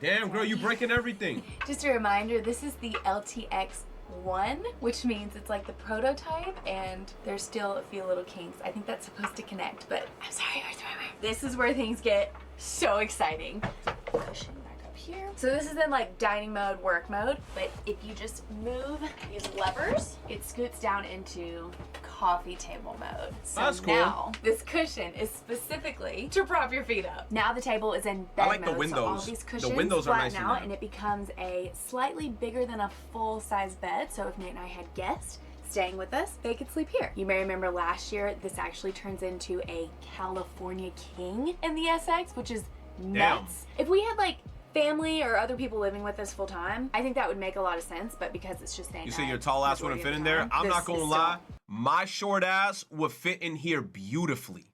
Damn, girl, you breaking everything. Just a reminder, this is the LTX 1, which means it's like the prototype, and there's still a few little kinks. I think that's supposed to connect, but I'm sorry, Earth Roamer. This is where things get so exciting. Cushion back up here. So this is in like dining mode, work mode, but if you just move these levers, it scoots down into coffee table mode. So that's cool. Now this cushion is specifically to prop your feet up. Now the table is in bed I like mode, the windows. so all these cushions the windows are flatten nice out, and it becomes a slightly bigger than a full-size bed. So if Nate and I had guests staying with us, they could sleep here. You may remember last year, this actually turns into a California King in the SX, which is nuts. Damn. If we had like family or other people living with us full time, I think that would make a lot of sense, but because it's just you say your tall ass wouldn't fit in there? I'm not gonna lie, my short ass would fit in here beautifully.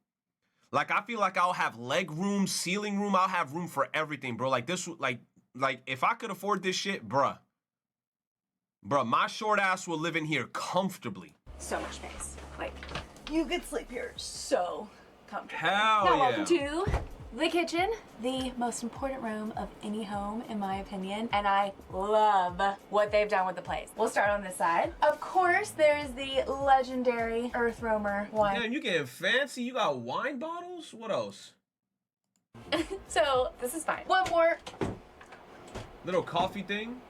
Like, I feel like I'll have leg room, ceiling room, I'll have room for everything, bro. Like this, like if I could afford this shit, bruh, my short ass will live in here comfortably. So much space. Like, you could sleep here so comfortably. Hell now, yeah. welcome to the kitchen, the most important room of any home, in my opinion, and I love what they've done with the place. We'll start on this side. Of course, there's the legendary Earth Roamer wine. Damn, you getting fancy? You got wine bottles? What else? So, this is fine. One more. Little coffee thing?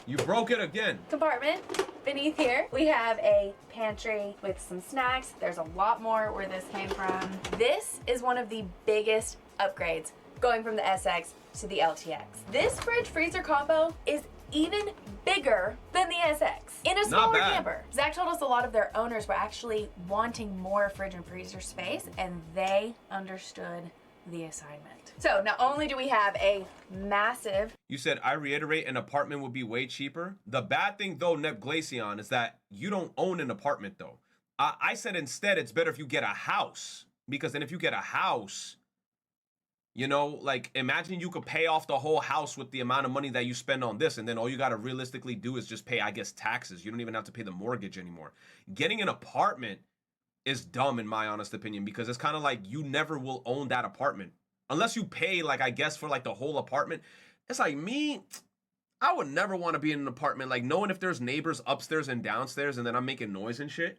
You broke it again. Compartment. Beneath here, we have a pantry with some snacks. There's a lot more where this came from. This is one of the biggest upgrades going from the SX to the LTX. This fridge freezer combo is even bigger than the SX in a smaller camper. Zach told us a lot of their owners were actually wanting more fridge and freezer space, and they understood the assignment. So not only do we have a massive... You said, I reiterate, an apartment would be way cheaper. The bad thing though, Neb Glacion, is that you don't own an apartment though. I said instead it's better if you get a house, because then if you get a house, you know, like imagine you could pay off the whole house with the amount of money that you spend on this, and then all you got to realistically do is just pay, I guess, taxes. You don't even have to pay the mortgage anymore. Getting an apartment is dumb in my honest opinion, because it's kind of like you never will own that apartment unless you pay, like, I guess, for like the whole apartment. It's like me, I would never want to be in an apartment like knowing if there's neighbors upstairs and downstairs and then I'm making noise and shit.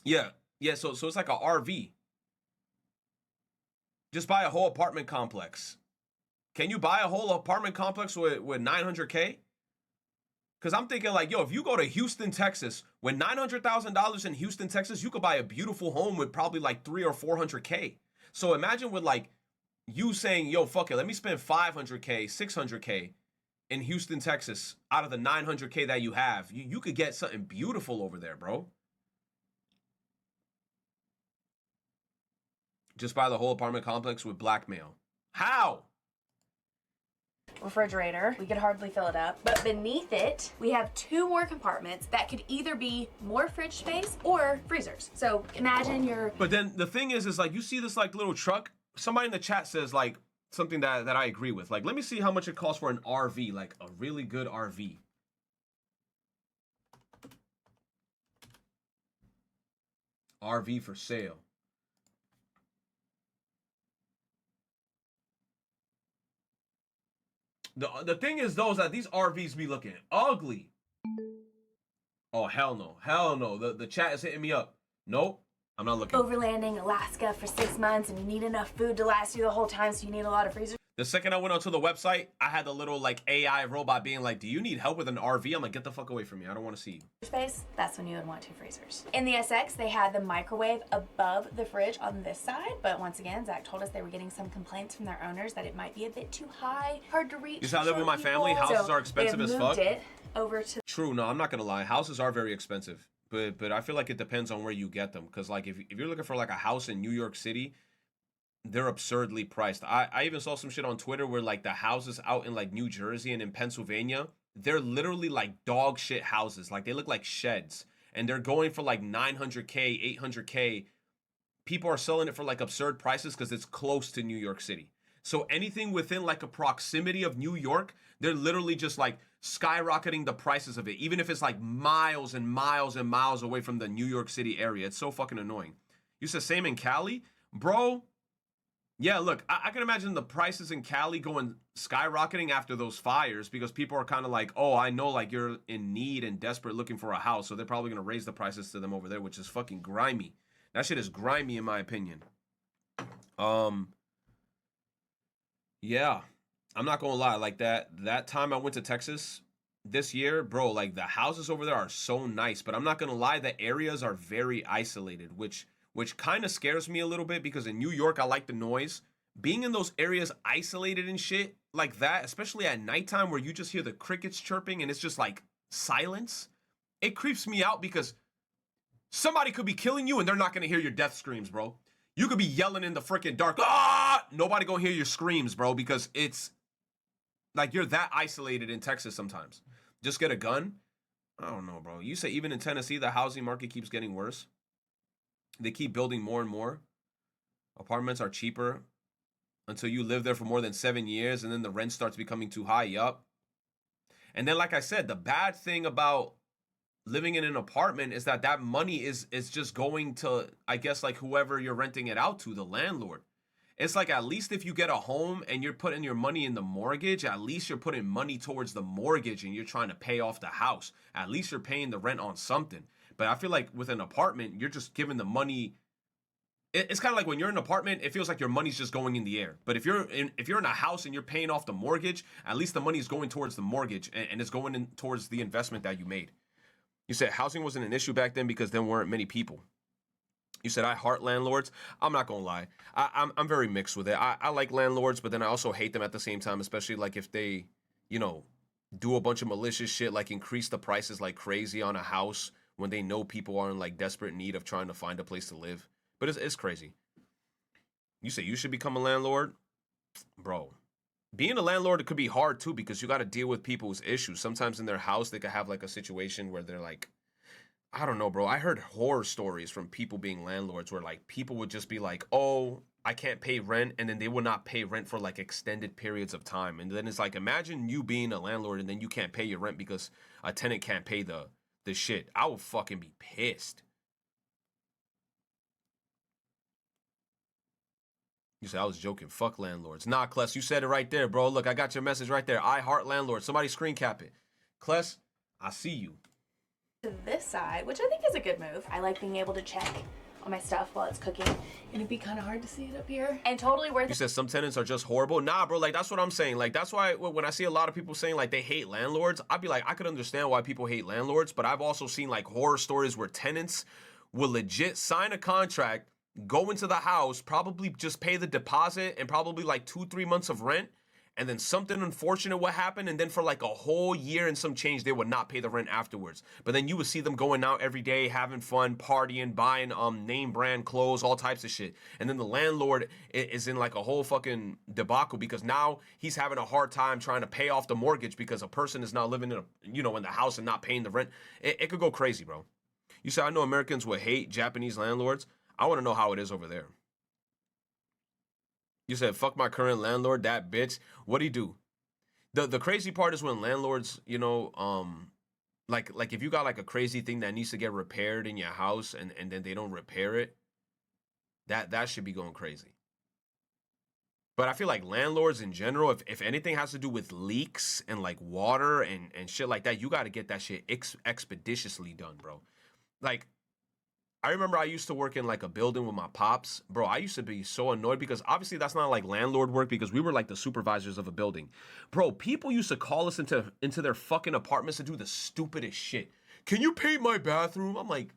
Yeah, so it's like a RV. Just buy a whole apartment complex. Can you buy a whole apartment complex with $900K? Because I'm thinking like, yo, if you go to Houston, Texas, with $900,000 in Houston, Texas, you could buy a beautiful home with probably like 300 or 400K. So imagine with like you saying, yo, fuck it, let me spend 500K, 600K in Houston, Texas, out of the 900K that you have. You could get something beautiful over there, bro. Just buy the whole apartment complex with blackmail. How? Refrigerator. We could hardly fill it up. But beneath it, we have 2 more compartments that could either be more fridge space or freezers. So imagine your... But then the thing is like, you see this like little truck? Somebody in the chat says like something that I agree with. Like, let me see how much it costs for an RV, like a really good RV. RV for sale. The thing is though, is that these RVs be looking ugly. Oh, hell no. Hell no. The chat is hitting me up. Nope. I'm not looking. Overlanding Alaska for 6 months and you need enough food to last you the whole time, so you need a lot of freezers. The second I went onto the website, I had the little like AI robot being like, do you need help with an RV? I'm like, get the fuck away from me. I don't want to see you. Space, that's when you would want 2 freezers. In the SX, they had the microwave above the fridge on this side, but once again, Zach told us they were getting some complaints from their owners that it might be a bit too high, hard to reach. You see, I live with my family. Houses are expensive as fuck. It over to... True, no, I'm not gonna lie. Houses are very expensive, but I feel like it depends on where you get them. Cause like if you're looking for like a house in New York City, they're absurdly priced. I even saw some shit on Twitter where like the houses out in like New Jersey and in Pennsylvania, they're literally like dog shit houses. Like they look like sheds, and they're going for like 900K, 800K. People are selling it for like absurd prices because it's close to New York City. So anything within like a proximity of New York, they're literally just like skyrocketing the prices of it, even if it's like miles and miles and miles away from the New York City area. It's so fucking annoying. You said same in Cali? Bro, yeah, look, I can imagine the prices in Cali going skyrocketing after those fires, because people are kind of like, oh, I know like you're in need and desperate looking for a house, so they're probably going to raise the prices to them over there, which is fucking grimy. That shit is grimy in my opinion. Yeah, I'm not gonna lie, like that time I went to Texas this year, bro, like the houses over there are so nice, but I'm not gonna lie, the areas are very isolated, which kind of scares me a little bit, because in New York I like the noise. Being in those areas isolated and shit like that, especially at nighttime where you just hear the crickets chirping and it's just like silence, it creeps me out, because somebody could be killing you and they're not gonna hear your death screams, bro. You could be yelling in the freaking dark, ah! Nobody gonna hear your screams, bro, because it's like you're that isolated in Texas sometimes. Just get a gun? I don't know, bro. You say even in Tennessee, the housing market keeps getting worse. They keep building more and more. Apartments are cheaper until you live there for more than 7 years, and then the rent starts becoming too high. Yup. And then, like I said, the bad thing about living in an apartment is that money is just going to, I guess, like whoever you're renting it out to, the landlord. It's like, at least if you get a home and you're putting your money in the mortgage, at least you're putting money towards the mortgage and you're trying to pay off the house. At least you're paying the rent on something. But I feel like with an apartment, you're just giving the money. It's kind of like when you're in an apartment, it feels like your money's just going in the air. But if you're in a house and you're paying off the mortgage, at least the money is going towards the mortgage and it's going in towards the investment that you made. You said housing wasn't an issue back then because there weren't many people. You said I heart landlords. I'm not gonna lie. I'm very mixed with it. I like landlords, but then I also hate them at the same time, especially like if they, do a bunch of malicious shit, like increase the prices like crazy on a house when they know people are in like desperate need of trying to find a place to live. But it's crazy. You say you should become a landlord? Bro, being a landlord, it could be hard too, because you got to deal with people's issues. Sometimes in their house, they could have like a situation where they're like, I don't know, bro. I heard horror stories from people being landlords where like people would just be like, "Oh, I can't pay rent," and then they would not pay rent for like extended periods of time. And then it's like, imagine you being a landlord and then you can't pay your rent because a tenant can't pay the shit. I would fucking be pissed. You said I was joking. Fuck landlords. Nah, Kless, you said it right there, bro. Look, I got your message right there. I heart landlords. Somebody screen cap it. Kless, I see you. To this side, which I think is a good move. I like being able to check on my stuff while it's cooking. And it'd be kind of hard to see it up here. And totally worth it. You said some tenants are just horrible. Nah, bro, like that's what I'm saying. Like that's why when I see a lot of people saying like they hate landlords, I'd be like, I could understand why people hate landlords, but I've also seen like horror stories where tenants will legit sign a contract, go into the house, probably just pay the deposit and probably like 2-3 months of rent, and then something unfortunate would happen, and then for like a whole year and some change, they would not pay the rent afterwards. But then you would see them going out every day, having fun, partying, buying name brand clothes, all types of shit. And then the landlord is in like a whole fucking debacle because now he's having a hard time trying to pay off the mortgage because a person is now living in in the house and not paying the rent. It could go crazy, bro. You said I know Americans would hate Japanese landlords. I want to know how it is over there. You said, fuck my current landlord, that bitch. What'd he do? The crazy part is when landlords, like if you got like a crazy thing that needs to get repaired in your house and then they don't repair it, that should be going crazy. But I feel like landlords in general, if anything has to do with leaks and like water and shit like that, you got to get that shit expeditiously done, bro. Like, I remember I used to work in like a building with my pops. Bro, I used to be so annoyed because obviously that's not like landlord work because we were like the supervisors of a building. Bro, people used to call us into their fucking apartments to do the stupidest shit. Can you paint my bathroom? I'm like,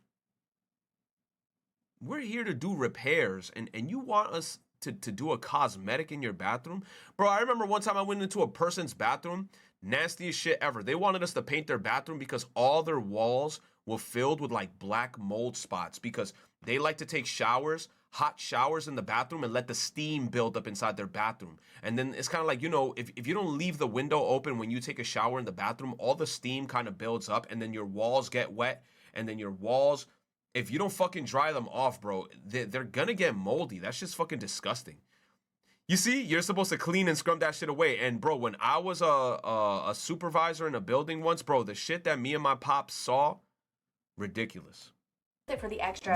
we're here to do repairs and you want us to do a cosmetic in your bathroom? Bro, I remember one time I went into a person's bathroom, nastiest shit ever. They wanted us to paint their bathroom because all their walls were filled with like black mold spots because they like to take showers, hot showers in the bathroom and let the steam build up inside their bathroom. And then it's kind of like, if you don't leave the window open when you take a shower in the bathroom, all the steam kind of builds up and then your walls get wet and then your walls, if you don't fucking dry them off, bro, they're gonna get moldy. That's just fucking disgusting. You see, you're supposed to clean and scrub that shit away. And bro, when I was a supervisor in a building once, bro, the shit that me and my pops saw, ridiculous. For the extra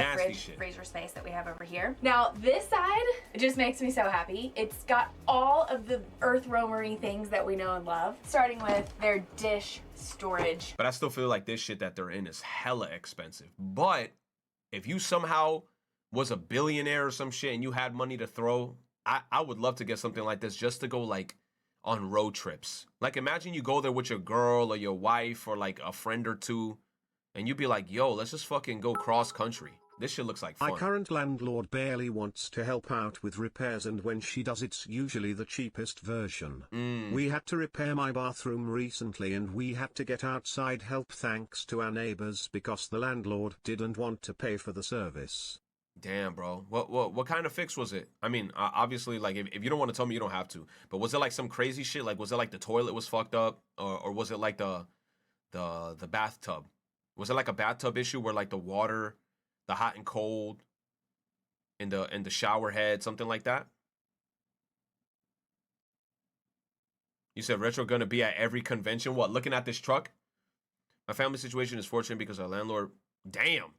freezer space that we have over here. Now this side just makes me so happy. It's got all of the earth roamery things that we know and love, starting with their dish storage. But I still feel like this shit that they're in is hella expensive. But if you somehow was a billionaire or some shit and you had money to throw, I would love to get something like this just to go like on road trips. Like imagine you go there with your girl or your wife or like a friend or two and you'd be like, yo, let's just fucking go cross country. This shit looks like fun. My current landlord barely wants to help out with repairs, and when she does, it's usually the cheapest version. We had to repair my bathroom recently, and we had to get outside help thanks to our neighbors because the landlord didn't want to pay for the service. Damn, bro. What kind of fix was it? I mean, obviously, like, if you don't want to tell me, you don't have to. But was it like some crazy shit? Like, was it like the toilet was fucked up, or was it like the bathtub? Was it like a bathtub issue where like the water, the hot and cold, in the shower head, something like that? You said retro gonna be at every convention. What? Looking at this truck? My family situation is fortunate because our landlord. Damn.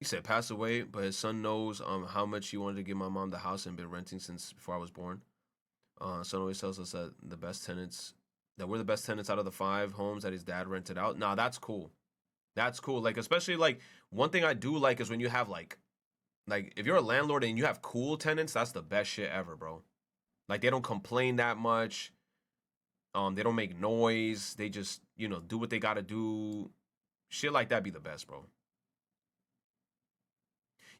He said passed away, but his son knows how much he wanted to give my mom the house and been renting since before I was born. Son always tells us that we're the best tenants out of the 5 homes that his dad rented out. Nah, that's cool. That's cool. Like, especially like one thing I do like is when you have like if you're a landlord and you have cool tenants, that's the best shit ever, bro. Like they don't complain that much. They don't make noise. They just, do what they gotta do. Shit like that be the best, bro.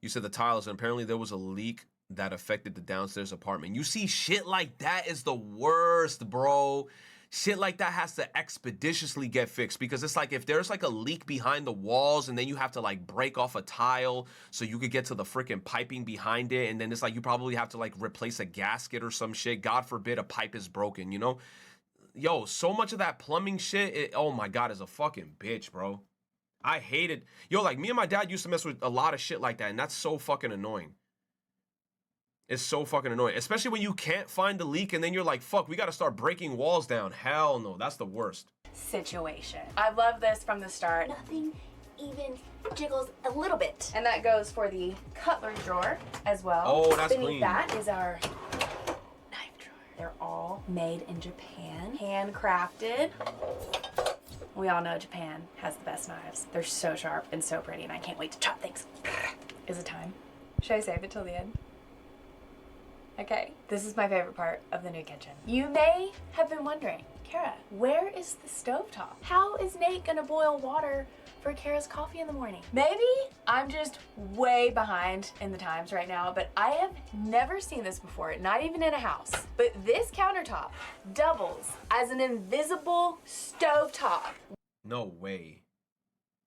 You said the tiles, and apparently there was a leak that affected the downstairs apartment. You see, shit like that is the worst, bro. Shit like that has to expeditiously get fixed because it's like if there's like a leak behind the walls and then you have to like break off a tile so you could get to the freaking piping behind it, and then it's like you probably have to like replace a gasket or some shit. God forbid a pipe is broken, Yo, so much of that plumbing shit, oh my God, is a fucking bitch, bro. I hate it. Yo, like me and my dad used to mess with a lot of shit like that, and that's so fucking annoying. It's so fucking annoying, especially when you can't find the leak and then you're like, fuck, we got to start breaking walls down. Hell no, that's the worst. Situation. I love this from the start. Nothing even jiggles a little bit. And that goes for the cutlery drawer as well. Oh, that's Beneath clean. that is our knife drawer. They're all made in Japan, handcrafted. We all know Japan has the best knives. They're so sharp and so pretty, and I can't wait to chop things. Is it time? Should I save it till the end? Okay, this is my favorite part of the new kitchen. You may have been wondering, Kara, where is the stovetop? How is Nate gonna boil water for Kara's coffee in the morning? Maybe I'm just way behind in the times right now, but I have never seen this before, not even in a house. But this countertop doubles as an invisible stovetop. No way.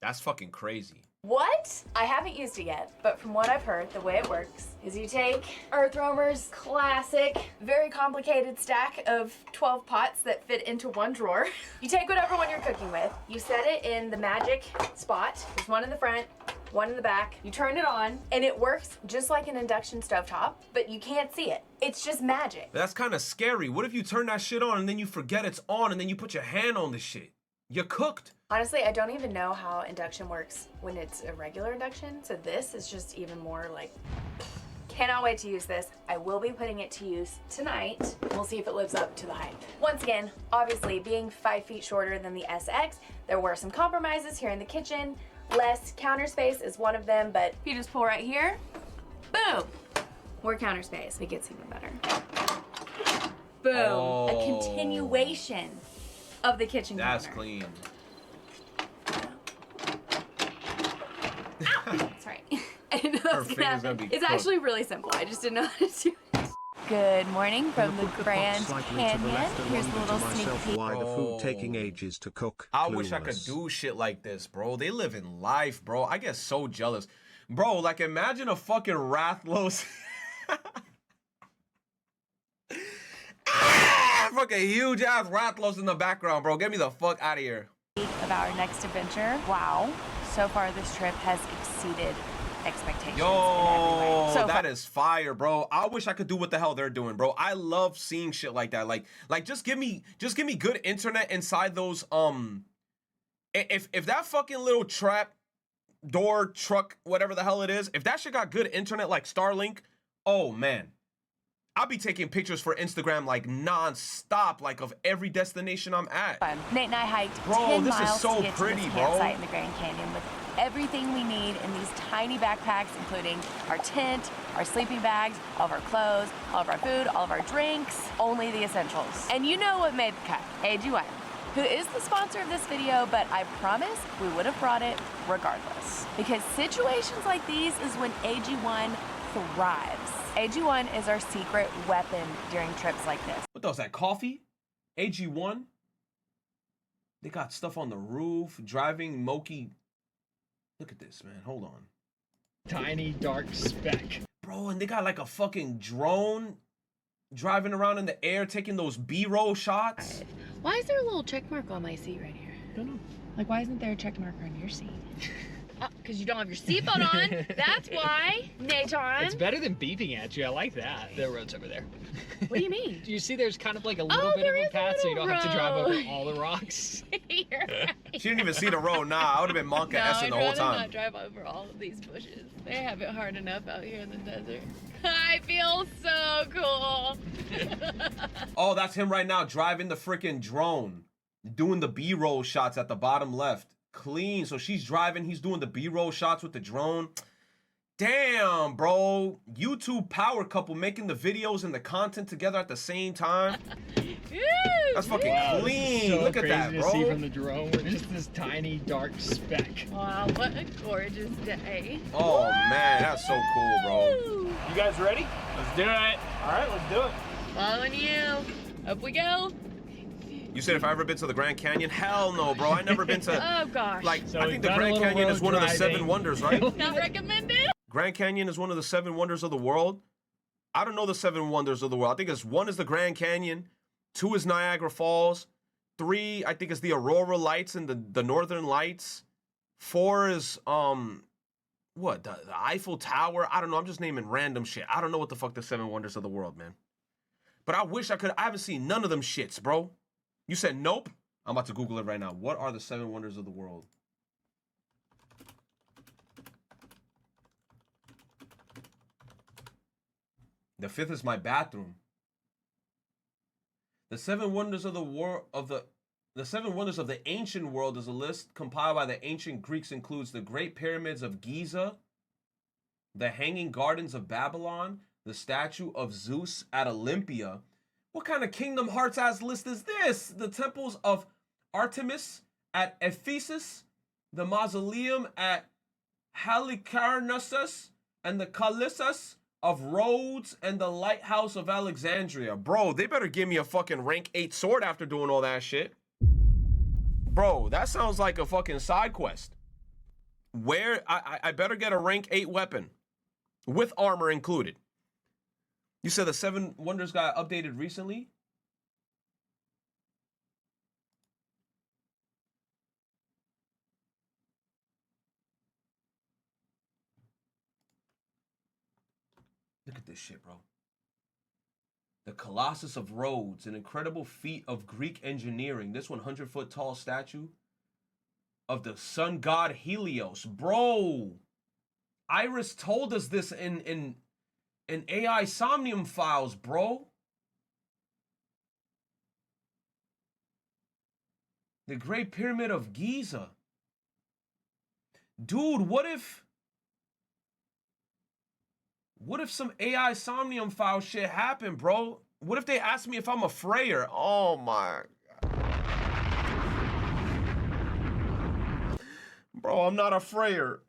That's fucking crazy. What? I haven't used it yet, but from what I've heard, the way it works is you take Earthroamer's classic, very complicated stack of 12 pots that fit into one drawer. You take whatever one you're cooking with, you set it in the magic spot. There's one in the front, one in the back. You turn it on, and it works just like an induction stovetop, but you can't see it. It's just magic. That's kind of scary. What if you turn that shit on and then you forget it's on and then you put your hand on the shit? You're cooked. Honestly, I don't even know how induction works when it's a regular induction, so this is just even more like, cannot wait to use this. I will be putting it to use tonight. We'll see if it lives up to the hype. Once again, obviously being 5 feet shorter than the SX, there were some compromises here in the kitchen. Less counter space is one of them, but if you just pull right here, boom, more counter space. It gets even better. Boom, a continuation of the kitchen That's counter. clean. That's right. I didn't know that was gonna happen. It's cooked. actually really simple. I just didn't know how to do it. Good morning from the Grand Canyon. Here's a little sneak peek. Why the food taking ages to cook? I wish I could do shit like this, bro. They live in life, bro. I get so jealous. Bro, like imagine a fucking Rathlos. Fucking huge ass Rathlos in the background, bro. Get me the fuck out of here. Of our next adventure. Wow. So far this trip has exceeded expectations. Yo, So that is fire, bro. I wish I could do what the hell they're doing, bro. I love seeing shit like that. Like just give me good internet inside those if that fucking little trap door truck, whatever the hell it is, if that shit got good internet like Starlink, oh man. I'll be taking pictures for Instagram like non-stop, like of every destination I'm at. Nate and I hiked 10 miles to get to this campsite in the Grand Canyon with everything we need in these tiny backpacks, including our tent, our sleeping bags, all of our clothes, all of our food, all of our drinks, only the essentials. And you know what made the cut, AG1, who is the sponsor of this video, but I promise we would have brought it regardless. Because situations like these is when AG1 thrives. AG1 is our secret weapon during trips like this. What was that, coffee? AG1? They got stuff on the roof, driving Moki. Look at this, man. Hold on. Tiny dark speck. Bro, and they got like a fucking drone driving around in the air, taking those B-roll shots. Why is there a little check mark on my seat right here? I don't know. Like, why isn't there a check mark on your seat? Because you don't have your seatbelt on. That's why, Nathan. It's better than beeping at you. I like that. The road's over there. What do you mean? Do you see there's kind of like a little bit of a path so you don't have to drive over all the rocks? You're right. She didn't even see the road. Nah, I would have been Monka S-ing the whole time. I'd rather not drive over all of these bushes. They have it hard enough out here in the desert. I feel so cool. Oh, that's him right now driving the freaking drone, doing the B-roll shots at the bottom left. Clean. So she's driving, he's doing the B-roll shots with the drone. Damn, bro. YouTube power couple making the videos and the content together at the same time. That's fucking clean. So look at that, crazy bro. to see from the drone. We're just this tiny dark speck. Wow, what a gorgeous day. Oh man, that's so cool, bro. You guys ready? Let's do it. All right, let's do it. Following you. Up we go. You said if I ever been to the Grand Canyon? Hell no, bro. I never been to. Oh gosh. Like, So I we've think the done a Grand little Canyon is road one of the driving. 7 wonders, right? Not recommended. Grand Canyon is one of the 7 wonders of the world. I don't know the 7 wonders of the world. I think it's 1 is the Grand Canyon, 2 is Niagara Falls, 3 I think is the Aurora Lights and the Northern Lights, 4 is what? The Eiffel Tower? I don't know. I'm just naming random shit. I don't know what the fuck the 7 wonders of the world, man. But I wish I could. I haven't seen none of them shits, bro. You said nope? I'm about to Google it right now. What are the 7 wonders of the world? The 5th is my bathroom. The 7 wonders of the world the 7 wonders of the ancient world is a list compiled by the ancient Greeks, includes the Great Pyramids of Giza, the Hanging Gardens of Babylon, the statue of Zeus at Olympia. What kind of Kingdom Hearts ass list is this? The temples of Artemis at Ephesus, the mausoleum at Halicarnassus, and the Colossus of Rhodes, and the lighthouse of Alexandria. Bro, they better give me a fucking rank 8 sword after doing all that shit. Bro, that sounds like a fucking side quest. Where I better get a rank 8 weapon with armor included. You said the 7 wonders got updated recently? Look at this shit, bro. The Colossus of Rhodes, an incredible feat of Greek engineering. This 100-foot tall statue of the sun god Helios. Bro, Iris told us this in AI Somnium files, bro. The Great Pyramid of Giza. Dude, what if some AI Somnium file shit happened, bro? What if they ask me if I'm a Freyer? Oh my God. Bro, I'm not a Freyer.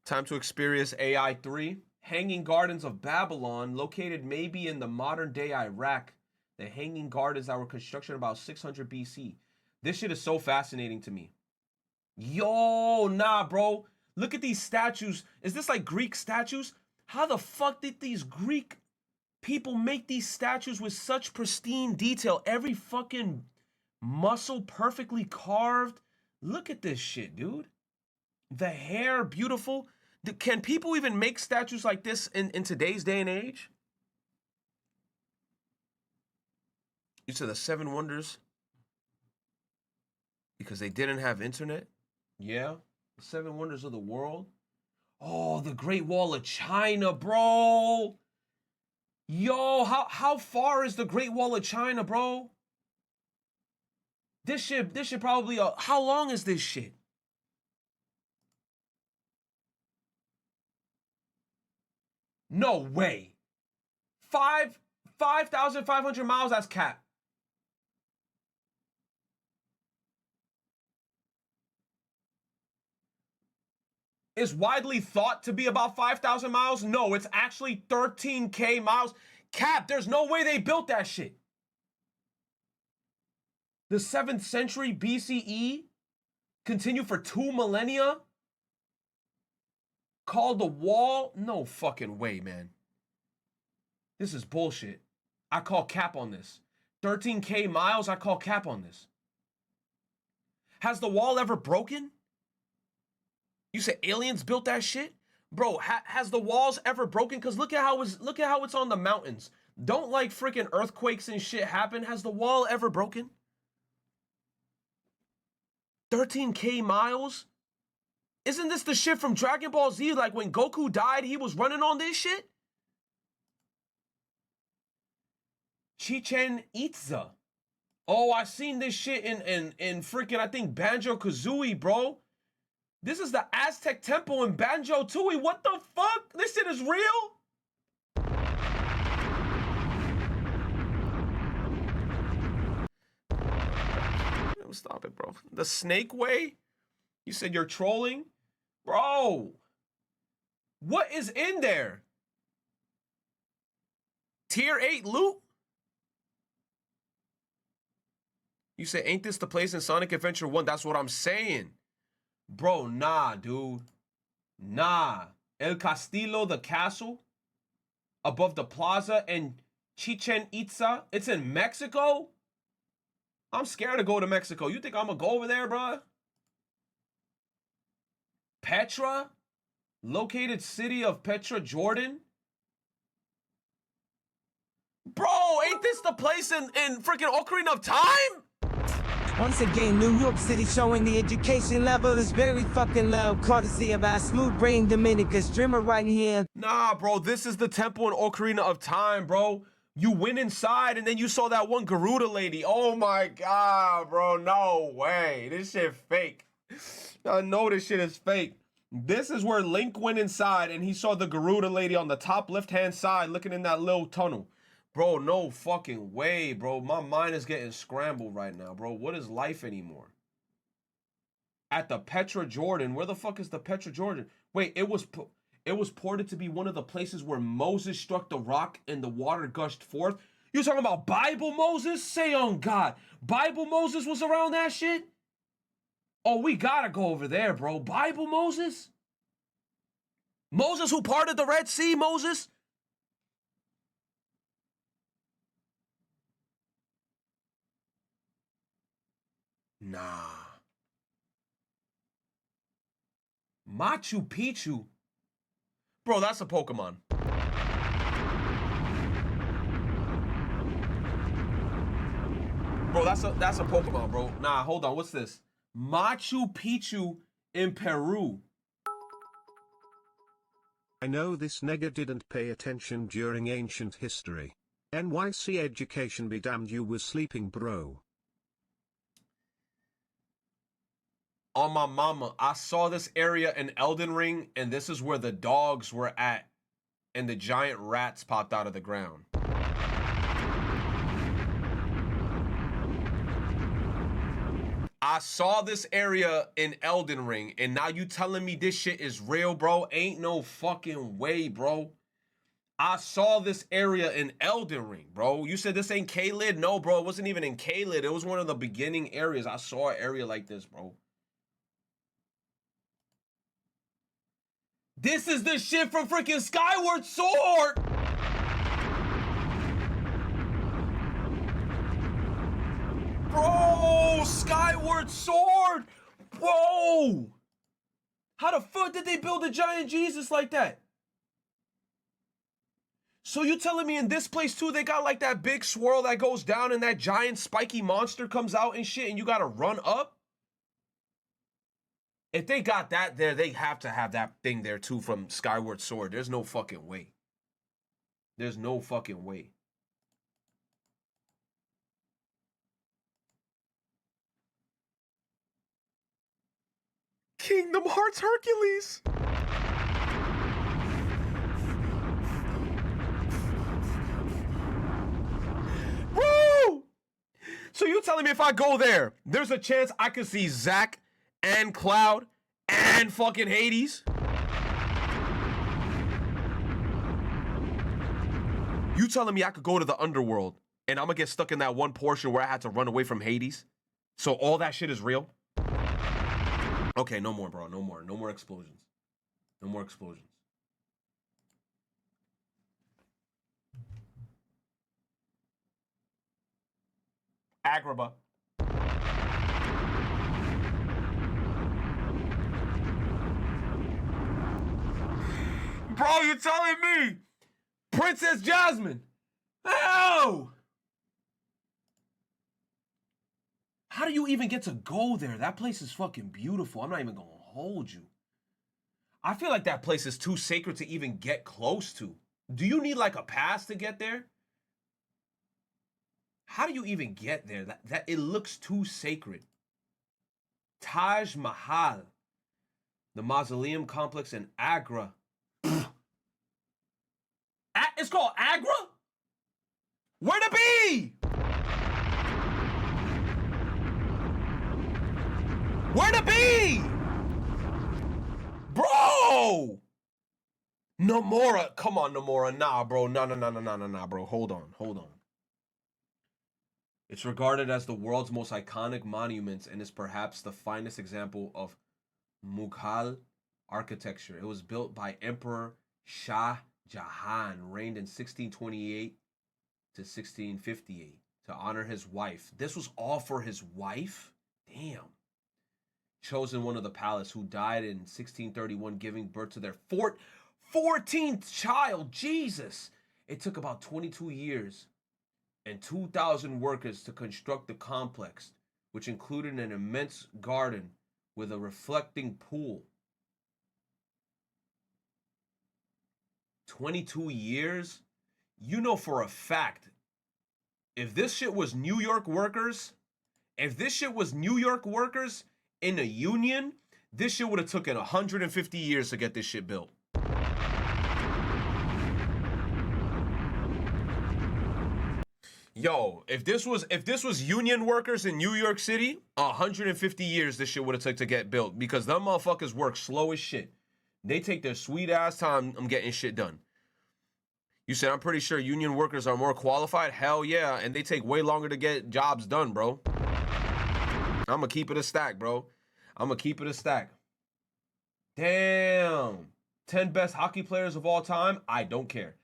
Time to experience AI 3. Hanging Gardens of Babylon, located maybe in the modern day Iraq. The Hanging Gardens that were constructed about 600 BC. This shit is so fascinating to me. Yo, nah, bro. Look at these statues. Is this like Greek statues? How the fuck did these Greek people make these statues with such pristine detail? Every fucking muscle perfectly carved. Look at this shit, dude. The hair, beautiful. Can people even make statues like this in today's day and age? You said the 7 wonders because they didn't have internet? Yeah. The 7 wonders of the world. Oh, the Great Wall of China, bro. Yo, how far is the Great Wall of China, bro? This shit probably, how long is this shit? No way. 5,500 miles, that's cap. Is widely thought to be about 5,000 miles? No, it's actually 13K miles. Cap, there's no way they built that shit. The 7th century BCE continued for 2 millennia? Called the Wall? No fucking way, man. This is bullshit. I call cap on this. 13K miles, I call cap on this. Has the wall ever broken? You said aliens built that shit? Bro, has the walls ever broken? Because look at how it's on the mountains. Don't like freaking earthquakes and shit happen. Has the wall ever broken? 13K miles? Isn't this the shit from Dragon Ball Z? Like when Goku died, he was running on this shit? Chichen Itza. Oh, I seen this shit in freaking, I think, Banjo-Kazooie, bro. This is the Aztec temple in Banjo-Tooie. What the fuck? This shit is real? Stop it, bro. The Snake Way? You said you're trolling? Bro, what is in there? Tier 8 loot? You said, ain't this the place in Sonic Adventure 1? That's what I'm saying. Bro, nah, dude. Nah. El Castillo, the castle, above the plaza in Chichen Itza. It's in Mexico? I'm scared to go to Mexico. You think I'm gonna go over there, bro? Petra? Located city of Petra, Jordan? Bro, ain't this the place in freaking Ocarina of Time? Once again, New York City showing the education level is very fucking low. Courtesy of our smooth brain Dominica streamer right here. Nah, bro, this is the temple in Ocarina of Time, bro. You went inside and then you saw that one Garuda lady. Oh my god, bro, no way. This shit fake. I know this shit is fake. This is where Link went inside and he saw the Garuda lady on the top left-hand side looking in that little tunnel. Bro, no fucking way, bro. My mind is getting scrambled right now, bro. What is life anymore? At the Petra Jordan. Where the fuck is the Petra Jordan? Wait, it was ported to be one of the places where Moses struck the rock and the water gushed forth. You talking about Bible Moses? Say on God. Bible Moses was around that shit? Oh, we gotta go over there, bro. Bible Moses? Moses who parted the Red Sea, Moses? Nah. Machu Picchu? Bro, that's a Pokemon. Bro, that's a Pokemon, bro. Nah, hold on. What's this? Machu Picchu in Peru. I know this nigga didn't pay attention during ancient history. NYC education be damned, you was sleeping, bro. On my mama, I saw this area in Elden Ring, and this is where the dogs were at, and the giant rats popped out of the ground. I saw this area in Elden Ring, and now you telling me this shit is real, bro? Ain't no fucking way, bro. I saw this area in Elden Ring, bro. You said this ain't K-Lid? No, bro, it wasn't even in K-Lid. It was one of the beginning areas. I saw an area like this, bro. This is the shit from freaking Skyward Sword! Bro, Skyward Sword! Whoa! How the fuck did they build a giant Jesus like that? So you telling me in this place too, they got like that big swirl that goes down and that giant spiky monster comes out and shit and you gotta run up? If they got that there, they have to have that thing there too from Skyward Sword. There's no fucking way. There's no fucking way. Kingdom Hearts Hercules. Bro! So you telling me if I go there, there's a chance I could see Zack and Cloud and fucking Hades? You telling me I could go to the underworld and I'm gonna get stuck in that one portion where I had to run away from Hades? So all that shit is real? Okay, no more, bro. No more. No more explosions. No more explosions. Agrabah. Bro, you telling me Princess Jasmine? Ow! How do you even get to go there? That place is fucking beautiful. I'm not even gonna hold you. I feel like that place is too sacred to even get close to. Do you need like a pass to get there? How do you even get there? That it looks too sacred. Taj Mahal, the mausoleum complex in Agra. It's called Agra? Where to be? Where to be? Bro! Nomura. Come on, Nomura. Nah, bro. Nah, bro. Hold on. It's regarded as the world's most iconic monument and is perhaps the finest example of Mughal architecture. It was built by Emperor Shah Jahan, reigned in 1628 to 1658. to honor his wife. This was all for his wife? Damn. Chosen one of the palace who died in 1631 giving birth to their 14th child. Jesus. It took about 22 years and 2,000 workers to construct the complex, which included an immense garden with a reflecting pool. 22 years? You know for a fact, if this shit was New York workers, in a union, this shit would have taken 150 years to get this shit built. Yo, if this was union workers in New York City, 150 years this shit would have took to get built because them motherfuckers work slow as shit. They take their sweet ass time on getting shit done. You said, I'm pretty sure union workers are more qualified? Hell yeah, and they take way longer to get jobs done, bro. I'm gonna keep it a stack, bro. I'm gonna keep it a stack. Damn. 10 best hockey players of all time? I don't care.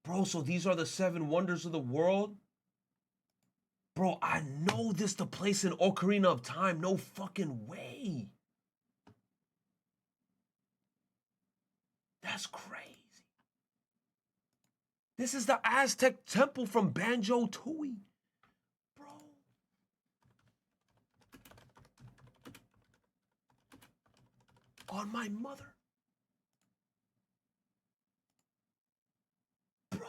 Bro, so these are the 7 wonders of the world? Bro, I know this the place in Ocarina of Time. No fucking way. That's crazy. This is the Aztec temple from Banjo-Tooie. Bro. On my mother. Bro.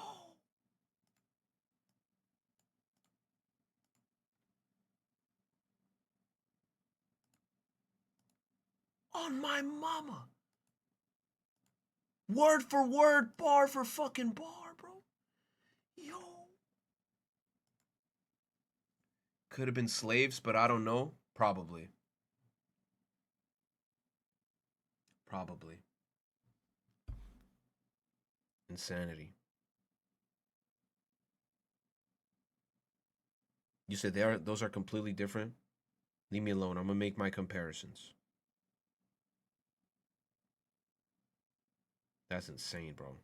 On my mama. Word for word, bar for fucking bar, bro. Yo. Could have been slaves, but I don't know. Probably. Probably. Insanity. You said those are completely different? Leave me alone. I'm gonna make my comparisons. That's insane, bro.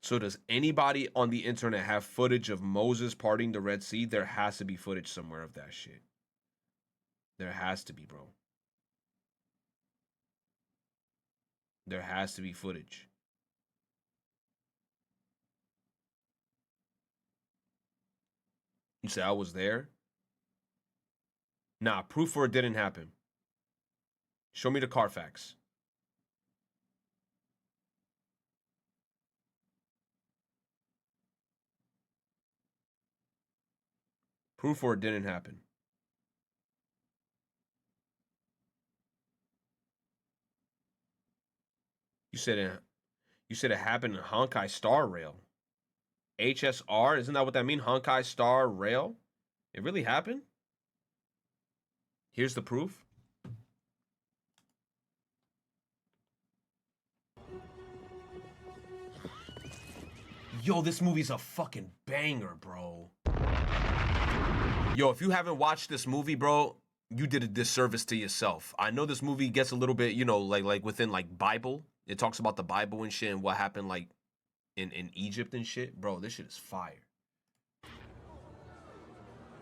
So does anybody on the internet have footage of Moses parting the Red Sea? There has to be footage somewhere of that shit. There has to be, bro. There has to be footage. You say I was there? Nah, proof for it didn't happen. Show me the Carfax. Proof for it didn't happen. You said it happened in Honkai Star Rail. HSR? Isn't that what that means? Honkai Star Rail? It really happened? Here's the proof. Yo, this movie's a fucking banger, bro. Yo, if you haven't watched this movie, bro, you did a disservice to yourself. I know this movie gets a little bit, you know, like within like Bible. It talks about the Bible and shit and what happened like in Egypt and shit. Bro, this shit is fire.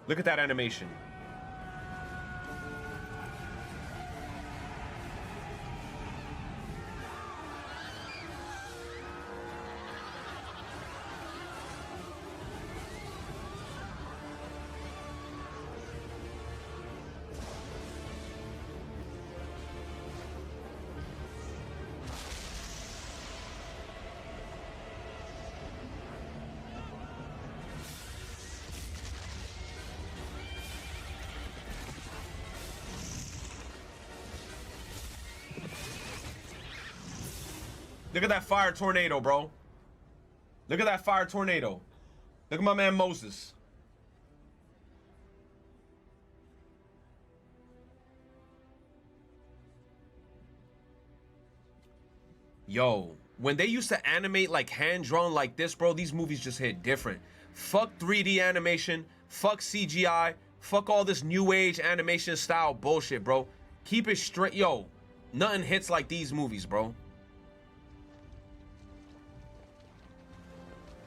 Look at that animation. Look at that fire tornado, bro. Look at that fire tornado. Look at my man Moses. Yo, when they used to animate like hand-drawn like this, bro, these movies just hit different. Fuck 3D animation. Fuck CGI. Fuck all this new age animation style bullshit, bro. Keep it straight. Yo, nothing hits like these movies, bro. Look at that fire tornado. Look at my man Moses. Yo, when they used to animate like hand-drawn like this, bro, these movies just hit different. Fuck 3D animation. Fuck CGI. Fuck all this new age animation style bullshit, bro. Keep it straight. Yo, nothing hits like these movies, bro.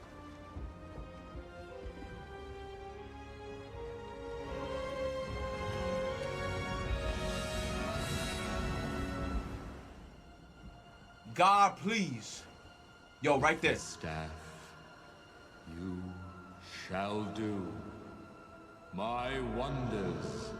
God, please. Yo, right there. Staff, you shall do my wonders.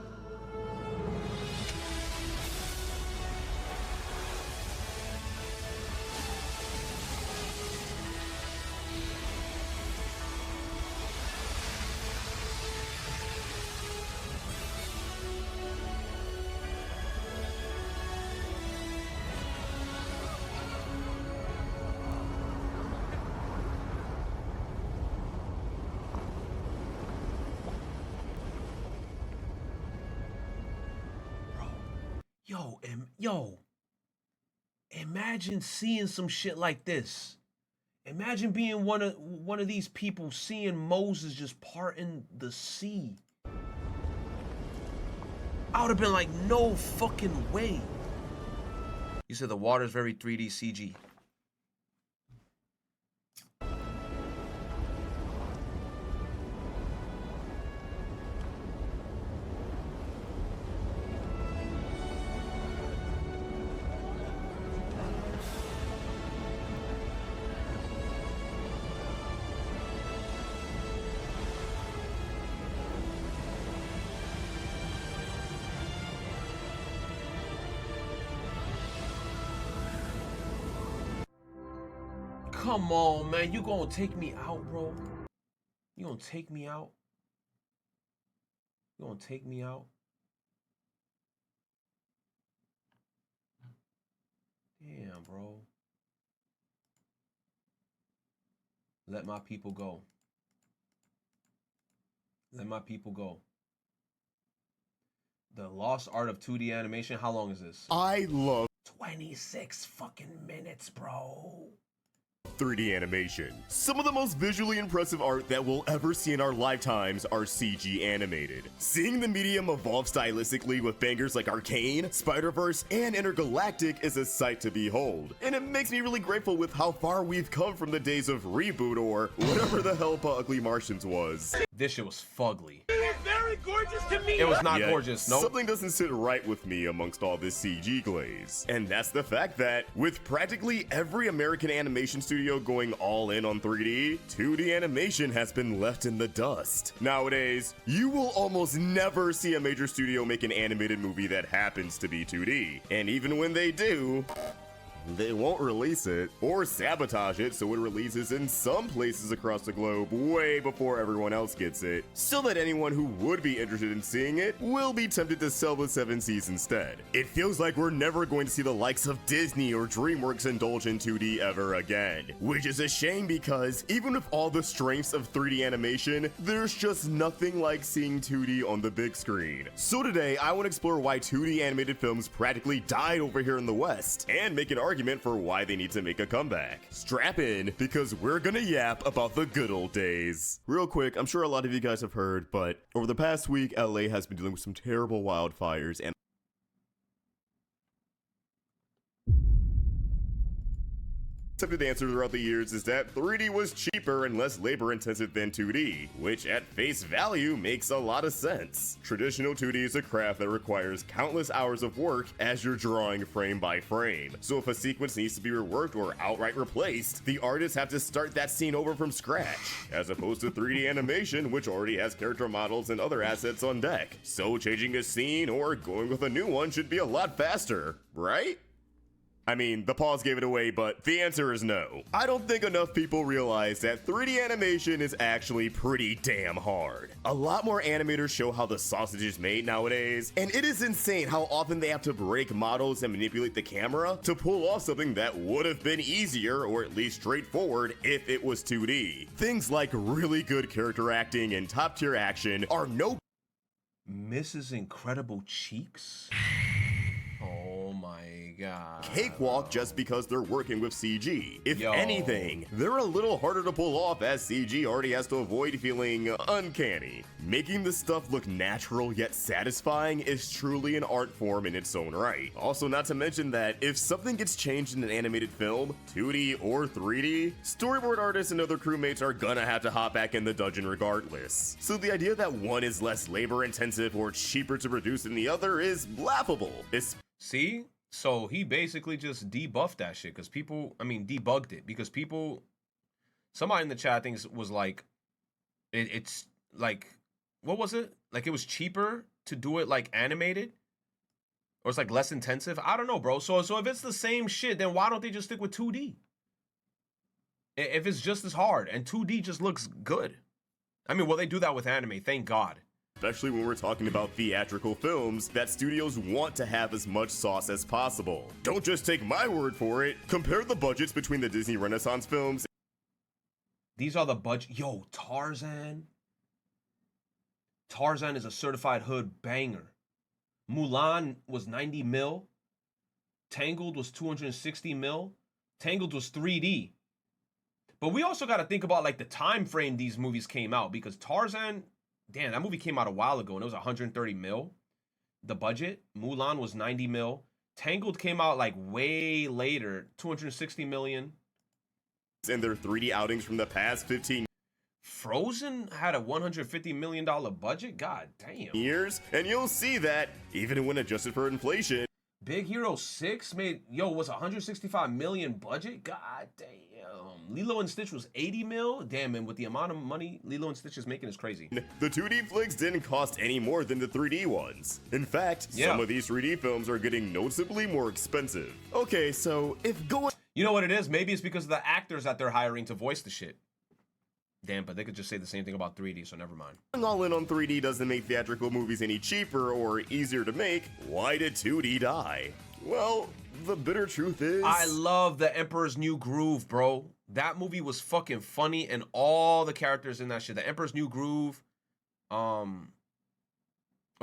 Yo, imagine seeing some shit like this. Imagine being one of these people, seeing Moses just parting the sea. I would have been like, no fucking way. You said the water's very 3D CG. Come on, man. You gonna take me out, bro? You gonna take me out? You gonna take me out? Damn, bro. Let my people go. Let my people go. The Lost Art of 2D Animation. How long is this? I love 26 fucking minutes, bro. 3D animation. Some of the most visually impressive art that we'll ever see in our lifetimes are CG animated. Seeing the medium evolve stylistically with bangers like Arcane, Spider-Verse, and Intergalactic is a sight to behold. And it makes me really grateful with how far we've come from the days of Reboot or whatever the hell Ugly Martians was. This shit was fugly. Very gorgeous to me. It was not Yet, gorgeous, no. Something doesn't sit right with me amongst all this CG glaze. And that's the fact that, with practically every American animation studio going all in on 3D, 2D animation has been left in the dust. Nowadays, you will almost never see a major studio make an animated movie that happens to be 2D. And even when they do, they won't release it or sabotage it so it releases in some places across the globe way before everyone else gets it, so that anyone who would be interested in seeing it will be tempted to sell the 7 seas instead. It feels like we're never going to see the likes of Disney or DreamWorks indulge in 2D ever again, which is a shame because even with all the strengths of 3D animation, there's just nothing like seeing 2D on the big screen. So today, I want to explore why 2D animated films practically died over here in the West, and make an argument for why they need to make a comeback. Strap in, because we're gonna yap about the good old days. Real quick, I'm sure a lot of you guys have heard, but over the past week, LA has been dealing with some terrible wildfires, and accepted answer throughout the years is that 3D was cheaper and less labor intensive than 2D, which at face value makes a lot of sense. Traditional 2D is a craft that requires countless hours of work as you're drawing frame by frame. So if a sequence needs to be reworked or outright replaced, the artists have to start that scene over from scratch, as opposed to 3D animation, which already has character models and other assets on deck. So changing a scene or going with a new one should be a lot faster, right? I mean, the pause gave it away, but the answer is no. I don't think enough people realize that 3D animation is actually pretty damn hard. A lot more animators show how the sausage is made nowadays, and it is insane how often they have to break models and manipulate the camera to pull off something that would have been easier or at least straightforward if it was 2D. Things like really good character acting and top tier action are no Mrs. Incredible Cheeks? Oh my god. cakewalk just because they're working with CG. If anything, they're a little harder to pull off as CG already has to avoid feeling uncanny. Making the stuff look natural yet satisfying is truly an art form in its own right. Also, not to mention that if something gets changed in an animated film, 2D or 3D, storyboard artists and other crewmates are gonna have to hop back in the dungeon regardless. So the idea that one is less labor intensive or cheaper to produce than the other is laughable. See? So he basically just debuffed that shit because people, I mean, debugged it because people, somebody in the chat I think was like, it's like, what was it? Like it was cheaper to do it like animated, or it's like less intensive. I don't know, bro. So if it's the same shit, then why don't they just stick with 2D? If it's just as hard and 2D just looks good. I mean, well, they do that with anime, thank God. Especially when we're talking about theatrical films that studios want to have as much sauce as possible. Don't just take my word for it. Compare the budgets between the Disney Renaissance films. These are the budget. Yo, Tarzan. Tarzan is a certified hood banger. Mulan was 90 mil. Tangled was 260 mil. Tangled was 3D. But we also got to think about like the time frame these movies came out, because Tarzan, damn, that movie came out a while ago and it was 130 mil. The budget. Mulan was 90 mil. Tangled came out like way later, 260 million. And their 3D outings from the past 15 Frozen had a $150 million budget? God damn. years, and you'll see that even when adjusted for inflation. Big Hero 6 made, was 165 million budget? God damn. Lilo and Stitch was 80 mil? Damn, and with the amount of money Lilo and Stitch is making is crazy. The 2D flicks didn't cost any more than the 3D ones. In fact, some of these 3D films are getting noticeably more expensive. Okay, so if going... You know what it is? Maybe it's because of the actors that they're hiring to voice the shit. Damn, but they could just say the same thing about 3D, so never mind. Going all in on 3D doesn't make theatrical movies any cheaper or easier to make. Why did 2D die? Well, the bitter truth is... I love The Emperor's New Groove, bro. That movie was fucking funny, and all the characters in that shit. The Emperor's New Groove, or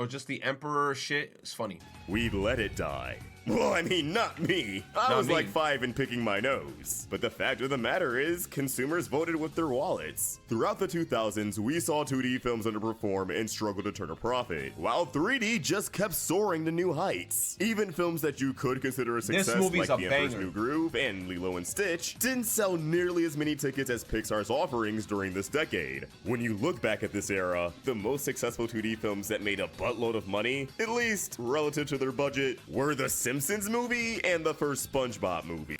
just the Emperor shit, is funny. We let it die. Well, I mean, not me. I was like 5 and picking my nose. But the fact of the matter is, consumers voted with their wallets. Throughout the 2000s, we saw 2D films underperform and struggle to turn a profit, while 3D just kept soaring to new heights. Even films that you could consider a success, like The Emperor's New Groove and Lilo and Stitch, didn't sell nearly as many tickets as Pixar's offerings during this decade. When you look back at this era, the most successful 2D films that made a buttload of money, at least relative to their budget, were the Simpsons movie and the first SpongeBob movie.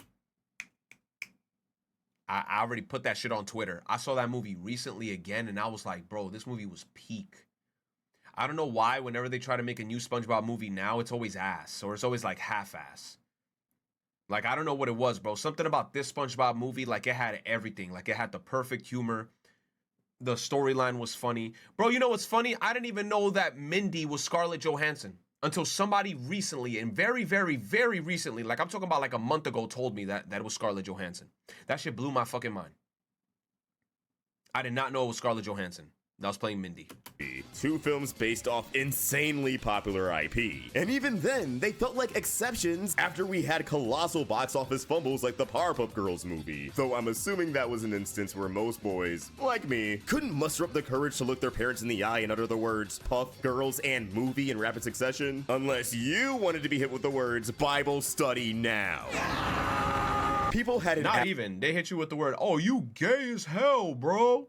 I already put that shit on Twitter. I saw that movie recently again, and I was like, bro, this movie was peak. I don't know why whenever they try to make a new SpongeBob movie now, it's always ass, or it's always like half-ass. Like, I don't know what it was, bro. Something about this SpongeBob movie, like it had everything. Like it had the perfect humor. The storyline was funny. Bro, you know what's funny? I didn't even know that Mindy was Scarlett Johansson until somebody recently, and very, very, very recently, like I'm talking about like a month ago, told me that it was Scarlett Johansson. That shit blew my fucking mind. I did not know it was Scarlett Johansson that was playing Mindy. 2 films based off insanely popular IP. And even then, they felt like exceptions after we had colossal box office fumbles like the Powerpuff Girls movie. Though I'm assuming that was an instance where most boys, like me, couldn't muster up the courage to look their parents in the eye and utter the words Puff Girls and movie in rapid succession, unless you wanted to be hit with the words Bible study now. People had Not even. They hit you with the word, oh, you gay as hell, bro.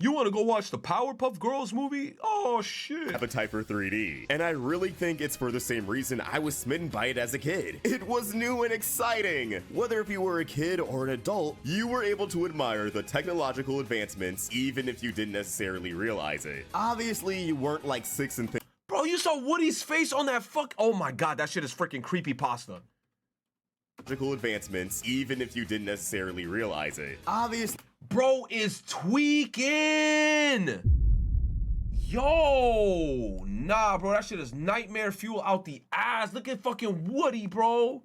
You want to go watch the Powerpuff Girls movie? Oh, shit. Appetite for 3D. And I really think it's for the same reason I was smitten by it as a kid. It was new and exciting. Whether if you were a kid or an adult, you were able to admire the technological advancements even if you didn't necessarily realize it. Obviously, you weren't like 6 and Bro, you saw Woody's face on that Oh my god, that shit is freaking creepypasta. Advancements even if you didn't necessarily realize it. Obviously, bro is tweaking. Yo, nah, bro, that shit is nightmare fuel out the ass. Look at fucking Woody, bro.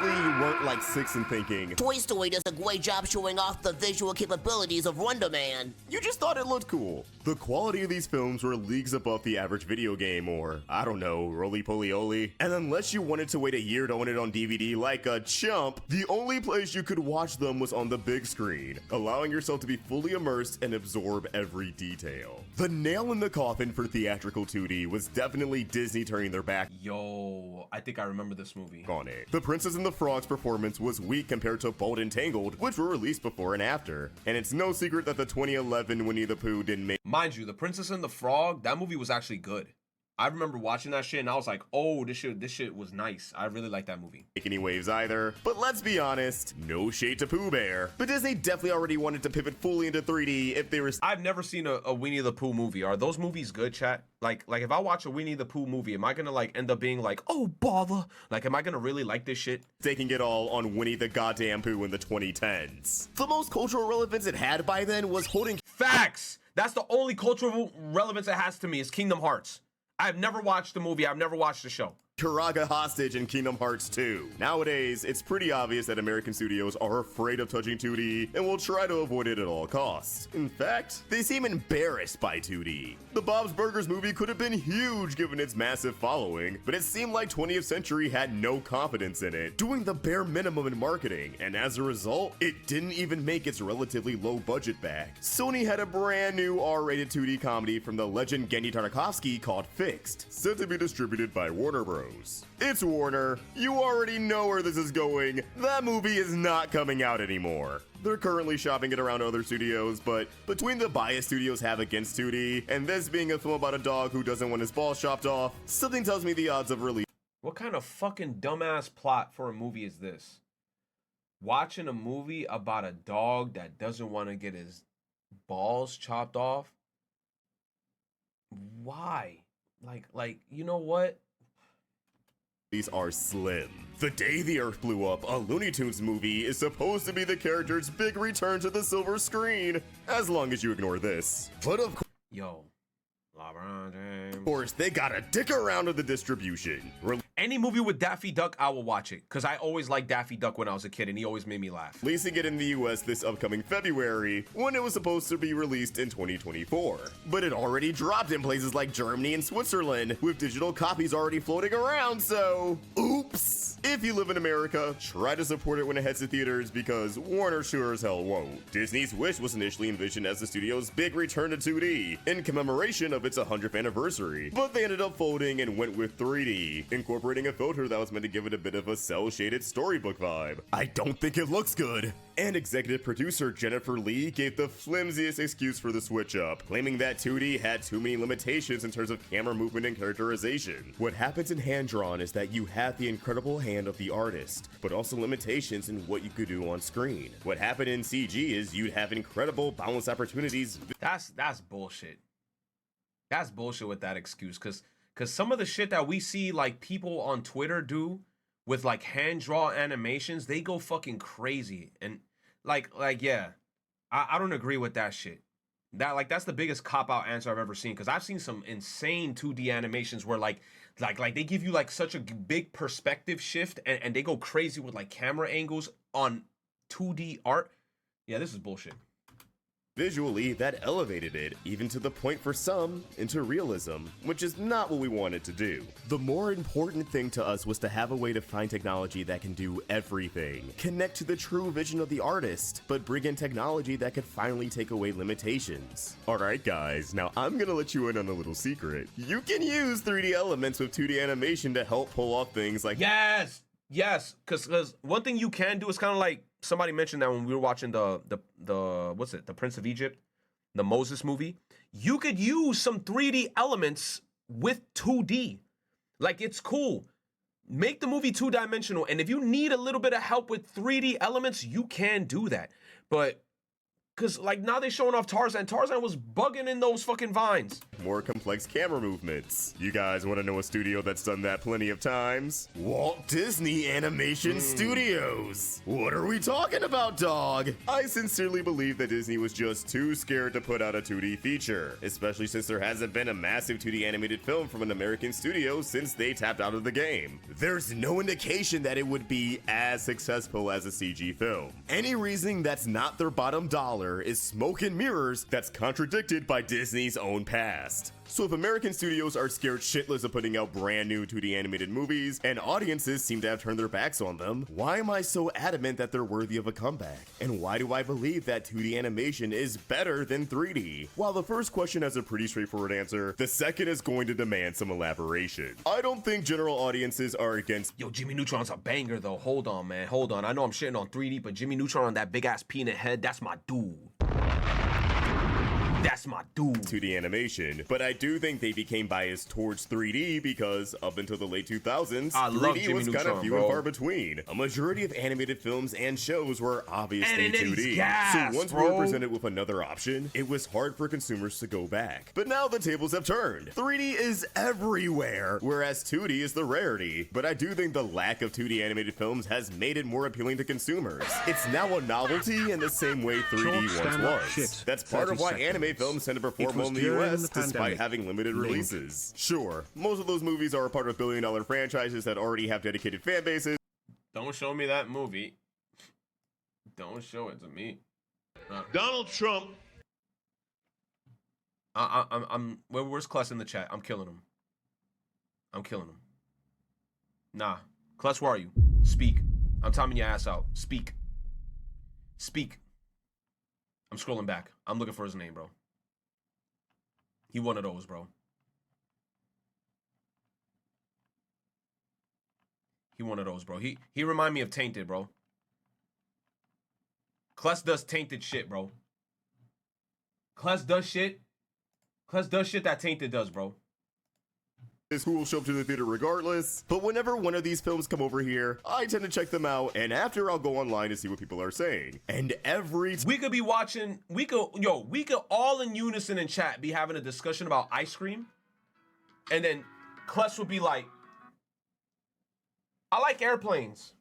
you weren't like 6 and thinking, Toy Story does a great job showing off the visual capabilities of Wonder Man. You just thought it looked cool. The quality of these films were leagues above the average video game or, I don't know, roly-poly-oly. And unless you wanted to wait a year to own it on DVD like a chump, the only place you could watch them was on the big screen, allowing yourself to be fully immersed and absorb every detail. The nail in the coffin for theatrical 2D was definitely Disney turning their back. Yo, I think I remember this movie. On it. The Princess and the Frog's performance was weak compared to Bold and Tangled, which were released before and after. And it's no secret that the 2011 Winnie the Pooh didn't make. Mind you, The Princess and the Frog, that movie was actually good. I remember watching that shit and I was like, oh, this shit was nice. I really like that movie. Make any waves either. But let's be honest, no shade to Pooh Bear, but Disney definitely already wanted to pivot fully into 3D if they were. I've never seen a Winnie the Pooh movie. Are those movies good, chat? Like if I watch a Winnie the Pooh movie, am I gonna like end up being like, oh bother? Like, am I gonna really like this shit? Taking it all on Winnie the goddamn Pooh in the 2010s. The most cultural relevance it had by then was holding facts. That's the only cultural relevance it has to me is Kingdom Hearts. I've never watched the movie. I've never watched the show. Karaga hostage in Kingdom Hearts 2. Nowadays, it's pretty obvious that American studios are afraid of touching 2D and will try to avoid it at all costs. In fact, they seem embarrassed by 2D. The Bob's Burgers movie could have been huge given its massive following, but it seemed like 20th Century had no confidence in it, doing the bare minimum in marketing, and as a result, it didn't even make its relatively low budget back. Sony had a brand new R-rated 2D comedy from the legend Genndy Tartakovsky called Fixed, set to be distributed by Warner Bros. It's Warner. You already know where this is going. That movie is not coming out anymore. They're currently shopping it around other studios, but between the bias studios have against 2D, and this being a film about a dog who doesn't want his balls chopped off, something tells me the odds of release. What kind of fucking dumbass plot for a movie is this? Watching a movie about a dog that doesn't want to get his balls chopped off? Why? Like, you know what? These are slim. The Day the Earth Blew Up, a Looney Tunes movie, is supposed to be the character's big return to the silver screen, as long as you ignore this. But of course, yo, LeBron James. Of course, they gotta dick around with the distribution. Any movie with Daffy Duck, I will watch it, because I always liked Daffy Duck when I was a kid, and he always made me laugh. Releasing it in the US this upcoming February, when it was supposed to be released in 2024. But it already dropped in places like Germany and Switzerland, with digital copies already floating around, so oops! If you live in America, try to support it when it heads to theaters, because Warner sure as hell won't. Disney's Wish was initially envisioned as the studio's big return to 2D, in commemoration of its 100th anniversary, but they ended up folding and went with 3D, incorporating a filter that was meant to give it a bit of a cel-shaded storybook vibe. I don't think it looks good. And executive producer Jennifer Lee gave the flimsiest excuse for the switch up, claiming that 2D had too many limitations in terms of camera movement and characterization. What happens in hand-drawn is that you have the incredible hand of the artist, but also limitations in what you could do on screen. What happened in CG is you'd have incredible boundless opportunities. That's bullshit. That's bullshit with that excuse, because some of the shit that we see like people on Twitter do with like hand draw animations, they go fucking crazy. And like yeah, I don't agree with that shit. That's the biggest cop-out answer I've ever seen, because I've seen some insane 2D animations where like they give you like such a big perspective shift and they go crazy with like camera angles on 2D art. Yeah, this is bullshit. Visually, that elevated it, even to the point for some, into realism, which is not what we wanted to do. The more important thing to us was to have a way to find technology that can do everything, connect to the true vision of the artist, but bring in technology that could finally take away limitations. Alright guys, now I'm gonna let you in on a little secret. You can use 3D elements with 2D animation to help pull off things like— Yes, because one thing you can do is kind of like, somebody mentioned that when we were watching the what's it, the Prince of Egypt, the Moses movie. You could use some 3D elements with 2D. Like, it's cool. Make the movie 2-dimensional, and if you need a little bit of help with 3D elements, you can do that. But because like now they're showing off Tarzan. Tarzan was bugging in those fucking vines. More complex camera movements. You guys want to know a studio that's done that plenty of times? Walt Disney Animation Studios. What are we talking about, dog? I sincerely believe that Disney was just too scared to put out a 2D feature, especially since there hasn't been a massive 2D animated film from an American studio since they tapped out of the game. There's no indication that it would be as successful as a CG film. Any reason that's not their bottom dollar is smoke and mirrors that's contradicted by Disney's own past. So if American studios are scared shitless of putting out brand new 2D animated movies, and audiences seem to have turned their backs on them, why am I so adamant that they're worthy of a comeback? And why do I believe that 2D animation is better than 3D? While the first question has a pretty straightforward answer, the second is going to demand some elaboration. I don't think general audiences are against— Yo, Jimmy Neutron's a banger though. Hold on, man. Hold on. I know I'm shitting on 3D, but Jimmy Neutron on that big ass peanut head, that's my dude. That's my dude. 2D animation, but I do think they became biased towards 3D because up until the late 2000s, 3D was kind of few and far between. A majority of animated films and shows were obviously 2D. So once we were presented with another option, it was hard for consumers to go back. But now the tables have turned. 3D is everywhere, whereas 2D is the rarity. But I do think the lack of 2D animated films has made it more appealing to consumers. It's now a novelty in the same way 3D once was. That's part of why anime films tend to perform well in the US despite having limited releases. Sure, most of those movies are a part of billion-dollar franchises that already have dedicated fan bases. Don't show me that movie. Don't show it to me. Donald Trump. Where's Kless in the chat? I'm killing him. I'm killing him. Nah. Kless, where are you? Speak. I'm timing your ass out. Speak. Speak. I'm scrolling back. I'm looking for his name, bro. He one of those, bro. He one of those, bro. He remind me of Tainted, bro. Kless does Tainted shit, bro. Kless does shit. Kless does shit that Tainted does, bro. Who will show up to the theater regardless, but whenever one of these films come over here, I tend to check them out, and after I'll go online to see what people are saying. And we could be watching, we could all in unison in chat be having a discussion about ice cream, and then Kless would be like, I like airplanes.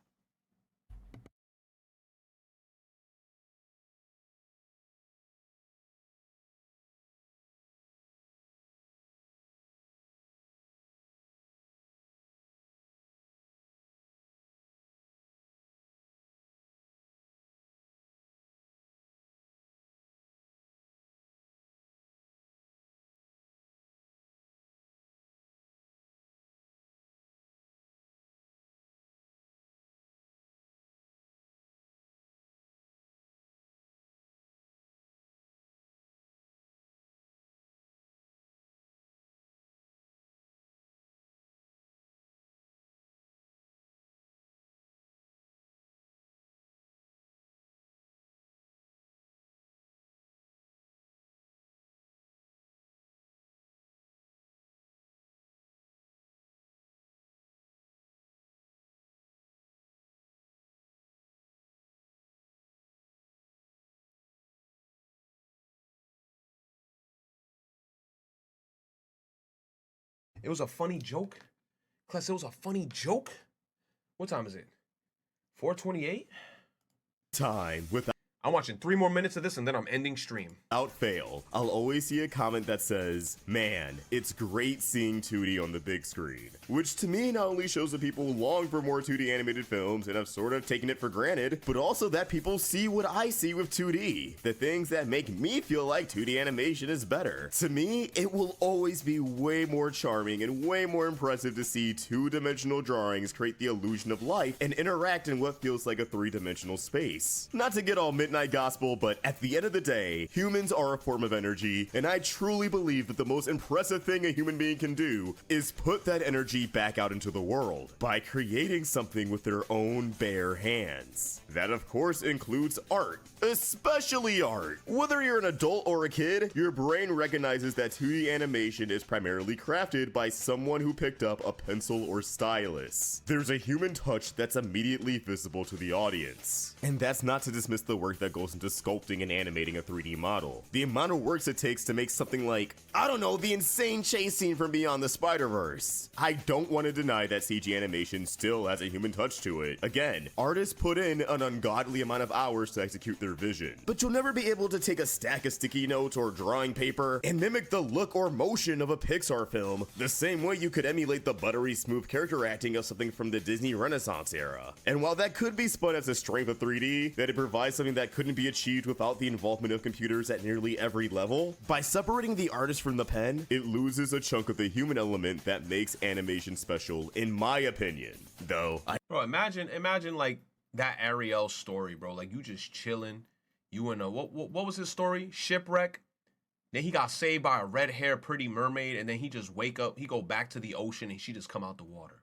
It was a funny joke. Kless, it was a funny joke. What time is it? 4:28? Time with I'm watching 3 more minutes of this and then I'm ending stream. Without fail, I'll always see a comment that says, man, it's great seeing 2D on the big screen. Which to me not only shows that people long for more 2D animated films and have sort of taken it for granted, but also that people see what I see with 2D. The things that make me feel like 2D animation is better. To me, it will always be way more charming and way more impressive to see 2-dimensional drawings create the illusion of life and interact in what feels like a 3-dimensional space. Not to get all midnight gospel, but at the end of the day, humans are a form of energy, and I truly believe that the most impressive thing a human being can do is put that energy back out into the world by creating something with their own bare hands. That of course includes art, especially art. Whether you're an adult or a kid, your brain recognizes that 2D animation is primarily crafted by someone who picked up a pencil or stylus. There's a human touch that's immediately visible to the audience. And that's not to dismiss the work that goes into sculpting and animating a 3D model. The amount of work it takes to make something like, I don't know, the insane chase scene from Beyond the Spider-Verse. I don't want to deny that CG animation still has a human touch to it. Again, artists put in an ungodly amount of hours to execute their vision. But you'll never be able to take a stack of sticky notes or drawing paper and mimic the look or motion of a Pixar film the same way you could emulate the buttery smooth character acting of something from the Disney Renaissance era. And while that could be spun as a strength of 3D, that it provides something that couldn't be achieved without the involvement of computers at nearly every level, by separating the artist from the pen, it loses a chunk of the human element that makes animation special, in my opinion. Though, Bro, imagine like that Ariel story, bro. Like you just chilling. You in a what was his story? Shipwreck. Then he got saved by a red-haired pretty mermaid, and then he just wake up, he go back to the ocean and she just come out the water.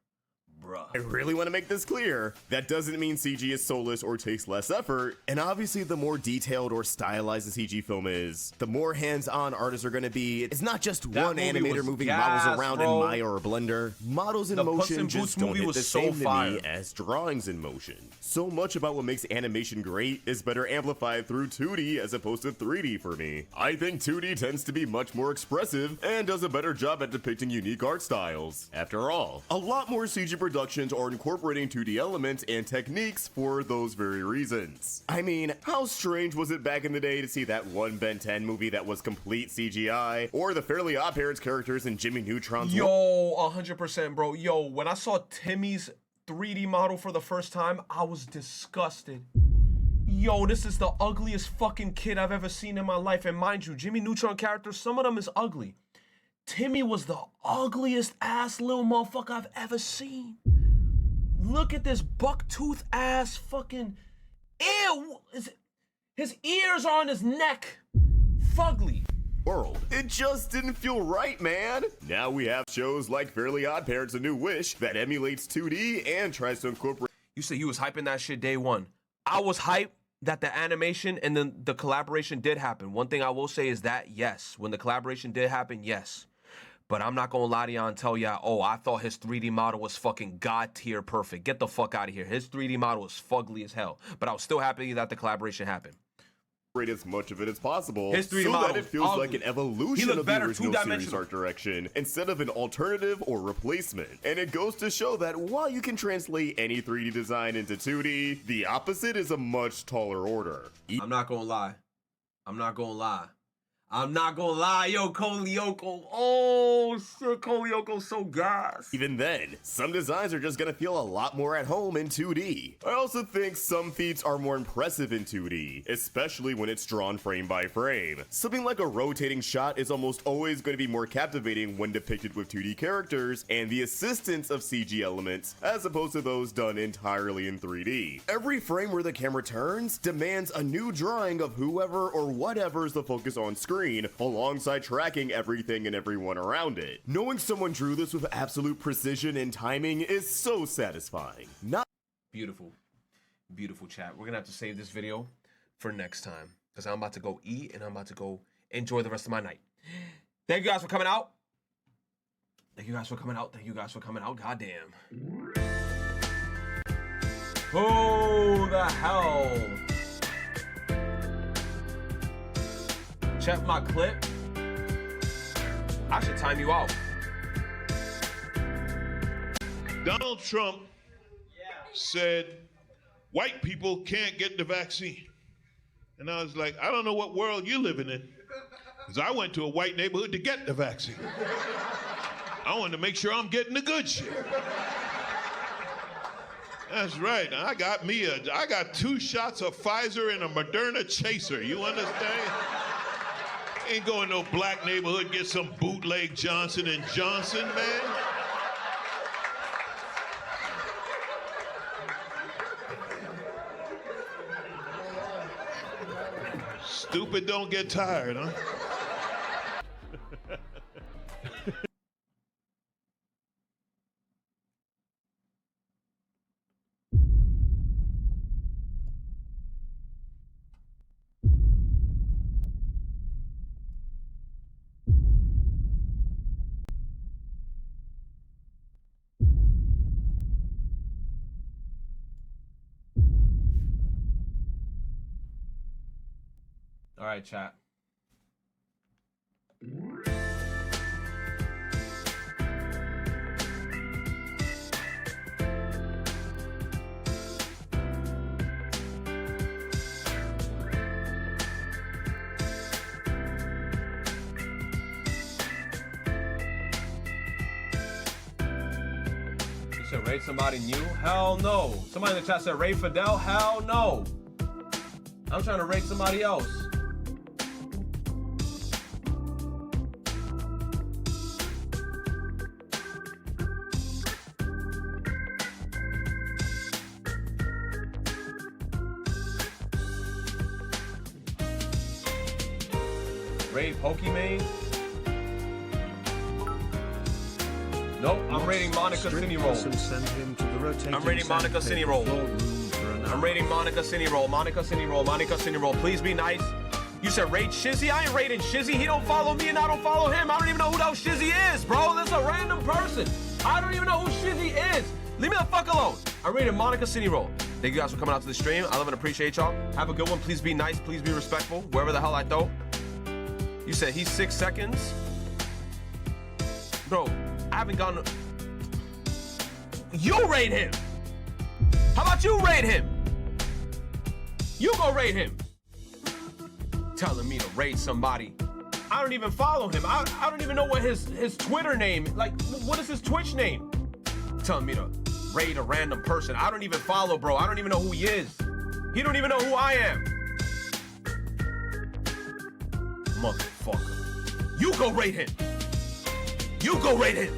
Bruh. I really want to make this clear. That doesn't mean CG is soulless or takes less effort, and obviously the more detailed or stylized the CG film is, the more hands-on artists are going to be. It's not just That one movie animator was moving gas, models around bro. in Maya or Blender. Models in The Puss motion in Boots just don't movie hit was the so same to fire. me as drawings in motion. So much about what makes animation great is better amplified through 2D as opposed to 3D for me. I think 2D tends to be much more expressive and does a better job at depicting unique art styles. After all, a lot more CG productions are incorporating 2D elements and techniques for those very reasons. I mean, how strange was it back in the day to see that one Ben 10 movie that was complete CGI, or the Fairly Odd Parents characters in Jimmy Neutron's Yo, 100%, bro. Yo, when I saw Timmy's 3D model for the first time, I was disgusted. Yo, this is the ugliest fucking kid I've ever seen in my life. And mind you, Jimmy Neutron characters, some of them is ugly. Timmy was the ugliest ass little motherfucker I've ever seen. Look at this buck-tooth ass fucking... Ew! His ears are on his neck. Fugly. world. It just didn't feel right, man. Now we have shows like Fairly Odd Parents: A New Wish that emulates 2D and tries to incorporate... You say you was hyping that shit day one. I was hyped that the animation and then the collaboration did happen. One thing I will say is that, yes, when the collaboration did happen, yes. But I'm not gonna lie to y'all and tell y'all, oh, I thought his 3D model was fucking god tier perfect. Get the fuck out of here. His 3D model is fugly as hell. But I was still happy that the collaboration happened. As much of it as possible, His 3D so model that it feels ugly. like an evolution of the original series art direction instead of an alternative or replacement. And it goes to show that while you can translate any 3D design into 2D, the opposite is a much taller order. I'm not gonna lie. I'm not gonna lie. I'm not gonna lie, yo, Kolyoko. Oh, shit, Kolyoko's so gas. Even then, some designs are just gonna feel a lot more at home in 2D. I also think some feats are more impressive in 2D, especially when it's drawn frame by frame. Something like a rotating shot is almost always going to be more captivating when depicted with 2D characters and the assistance of CG elements, as opposed to those done entirely in 3D. Every frame where the camera turns demands a new drawing of whoever or whatever is the focus on screen, alongside tracking everything and everyone around it. Knowing someone drew this with absolute precision and timing is so satisfying. Beautiful. Beautiful chat. We're gonna have to save this video for next time, because I'm about to go eat and I'm about to go enjoy the rest of my night. Thank you guys for coming out. Thank you guys for coming out. Thank you guys for coming out. Goddamn. Who the hell? Check my clip. I should time you out. Donald Trump said white people can't get the vaccine. And I was like, I don't know what world you're living in. Because I went to a white neighborhood to get the vaccine. I wanted to make sure I'm getting the good shit. That's right. I got 2 shots of Pfizer and a Moderna chaser. You understand? Ain't going to no black neighborhood, get some bootleg Johnson & Johnson, man. Stupid don't get tired, huh? All right, chat. You said raid somebody new? Hell no. Somebody in the chat said raid Fidel? Hell no. I'm trying to raid somebody else. Raid Pokemon? Nope, I'm rating Monica Cine Roll. I'm rating Monica Cine Roll. I'm rating Monica Cine Roll. Monica Cine Roll. Monica Cine Roll. Please be nice. You said rate Shizzy? I ain't rating Shizzy. He don't follow me and I don't follow him. I don't even know who that Shizzy is, bro. That's a random person. I don't even know who Shizzy is. Leave me the fuck alone. I'm rating Monica Cine Roll. Thank you guys for coming out to the stream. I love and appreciate y'all. Have a good one. Please be nice. Please be respectful. Wherever the hell I throw. You said he's 6 seconds? Bro, I haven't gone... You rate him! How about you rate him? You go rate him. Telling me to rate somebody. I don't even follow him. I don't even know what his Twitter name, like, what is his Twitch name? Telling me to rate a random person. I don't even follow, bro. I don't even know who he is. He don't even know who I am. Motherfucker. You go rate him. You go rate him.